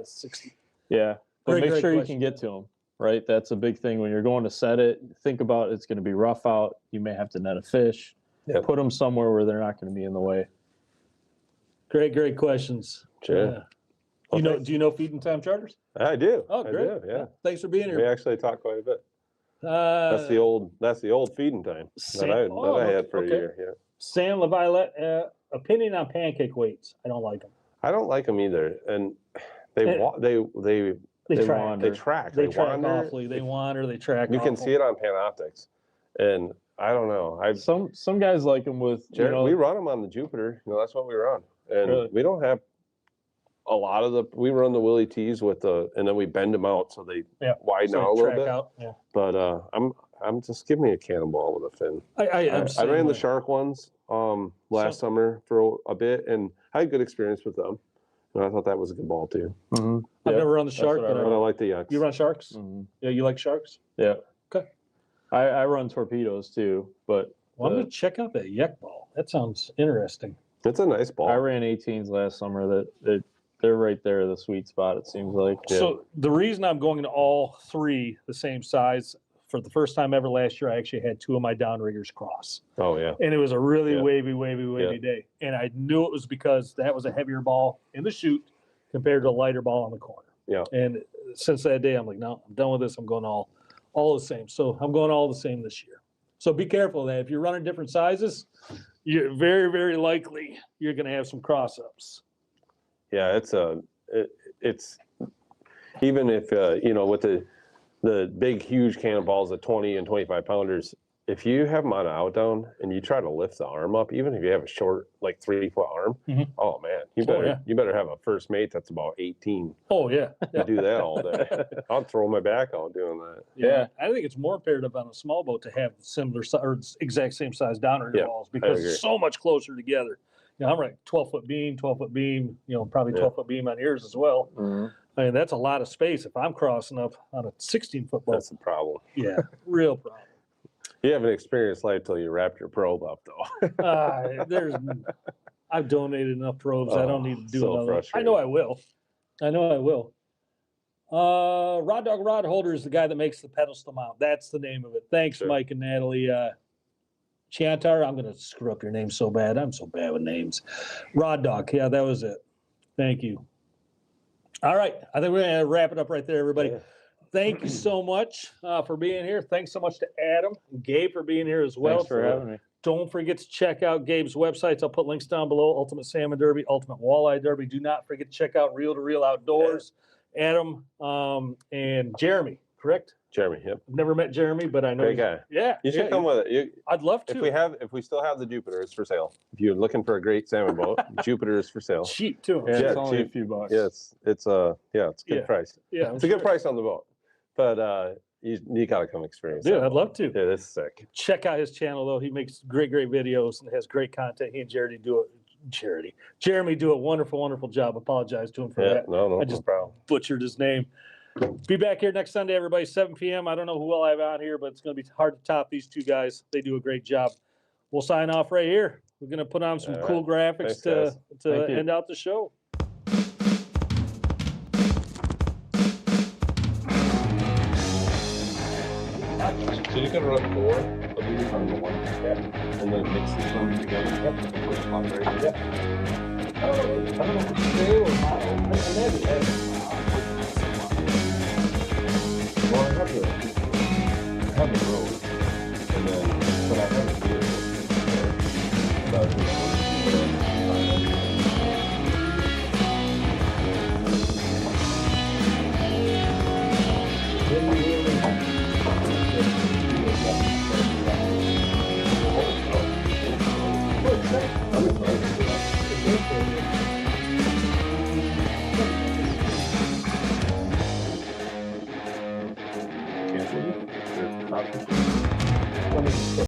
60. Yeah, but make sure you question. can get to them, right? That's a big thing when you're going to set it. Think about it's going to be rough out. You may have to net a fish. Yep. Put them somewhere where they're not going to be in the way. Great questions. Sure. Do you know Feeding Time Charters? I do. Oh, great. I do, yeah. Thanks for being here. We actually talked quite a bit. That's the old feeding time that I had for a year. Yeah. Sam LaViolette, opinion on pancake weights. I don't like them. I don't like them either, and they track. They track awfully. They wander. They track. You can see it on Panoptics, and I don't know. Some guys like them with. We run them on the Jupiter. That's what we run, and we don't have a lot of we run the Willie T's with and then we bend them out so they widen out a little bit. Yeah. But I'm just give me a cannonball with a fin. I ran the shark ones last summer for a bit, and I had good experience with them. And I thought that was a good ball too. Mm-hmm. I've never run the shark, but I like the yucks. You run sharks? Mm-hmm. Yeah, you like sharks? Yeah. Okay. I run torpedoes too, but I'm gonna check out that yuck ball. That sounds interesting. It's a nice ball. I ran 18s last summer. They're right there, the sweet spot, it seems like. So the reason I'm going to all three the same size, for the first time ever last year, I actually had two of my downriggers cross. Oh, yeah. And it was a really wavy day. And I knew it was because that was a heavier ball in the chute compared to a lighter ball on the corner. Yeah. And since that day, I'm like, no, I'm done with this. I'm going all the same. So I'm going all the same this year. So be careful of that. If you're running different sizes, you're very, very likely you're going to have some cross-ups. Yeah, it's even if with the big huge cannonballs, the 20 and 25 pounders, if you have them on an out down and you try to lift the arm up, even if you have a short 3-foot arm, oh man, you better have a first mate that's about 18. Oh yeah, to do that all day. I'll throw my back out doing that. Yeah, I think it's more imperative on a small boat to have similar or exact same size downrigger balls because it's so much closer together. I'm right, 12-foot beam, probably 12-foot beam on yours as well. Mm-hmm. I mean, that's a lot of space if I'm crossing up on a 16-foot boat. That's the problem. Yeah, real problem. You haven't experienced life till you wrap your probe up, though. I've donated enough probes. I don't need to do another one. I know I will. Rod Dog Rod Holder is the guy that makes the pedestal mount. That's the name of it. Thanks, Mike and Natalie. Chantar, I'm going to screw up your name so bad. I'm so bad with names. Rod Dog. Yeah, that was it. Thank you. All right. I think we're going to wrap it up right there, everybody. Yeah. Thank you so much for being here. Thanks so much to Adam and Gabe for being here as well. Thanks for having me. Don't forget to check out Gabe's websites. I'll put links down below. Ultimate Salmon Derby, Ultimate Walleye Derby. Do not forget to check out Reel to Reel Outdoors. Adam and Jeremy, correct? Jeremy, yep. I've never met Jeremy, but I know. Great guy. Yeah. You should come with it. I'd love to. If we still have the Jupiter, it's for sale. If you're looking for a great salmon boat, Jupiter is for sale. Cheap too. Yeah, it's only a few bucks. Yeah, it's a good price. Yeah, it's a good price on the boat. But you gotta come experience it. Yeah, I'd love to. Yeah, that's sick. Check out his channel though. He makes great videos and has great content. He and Jeremy do a wonderful job. Apologize to him for that. No, I just problem. Butchered his name. Be back here next Sunday, everybody, 7 p.m. I don't know who I have out here, but it's going to be hard to top these two guys. They do a great job. We'll sign off right here. We're going to put on some cool graphics to end out the show. So you can run 4 of these on the one and then mix these ones together. I don't know if it's stale or not. Well, I have the road.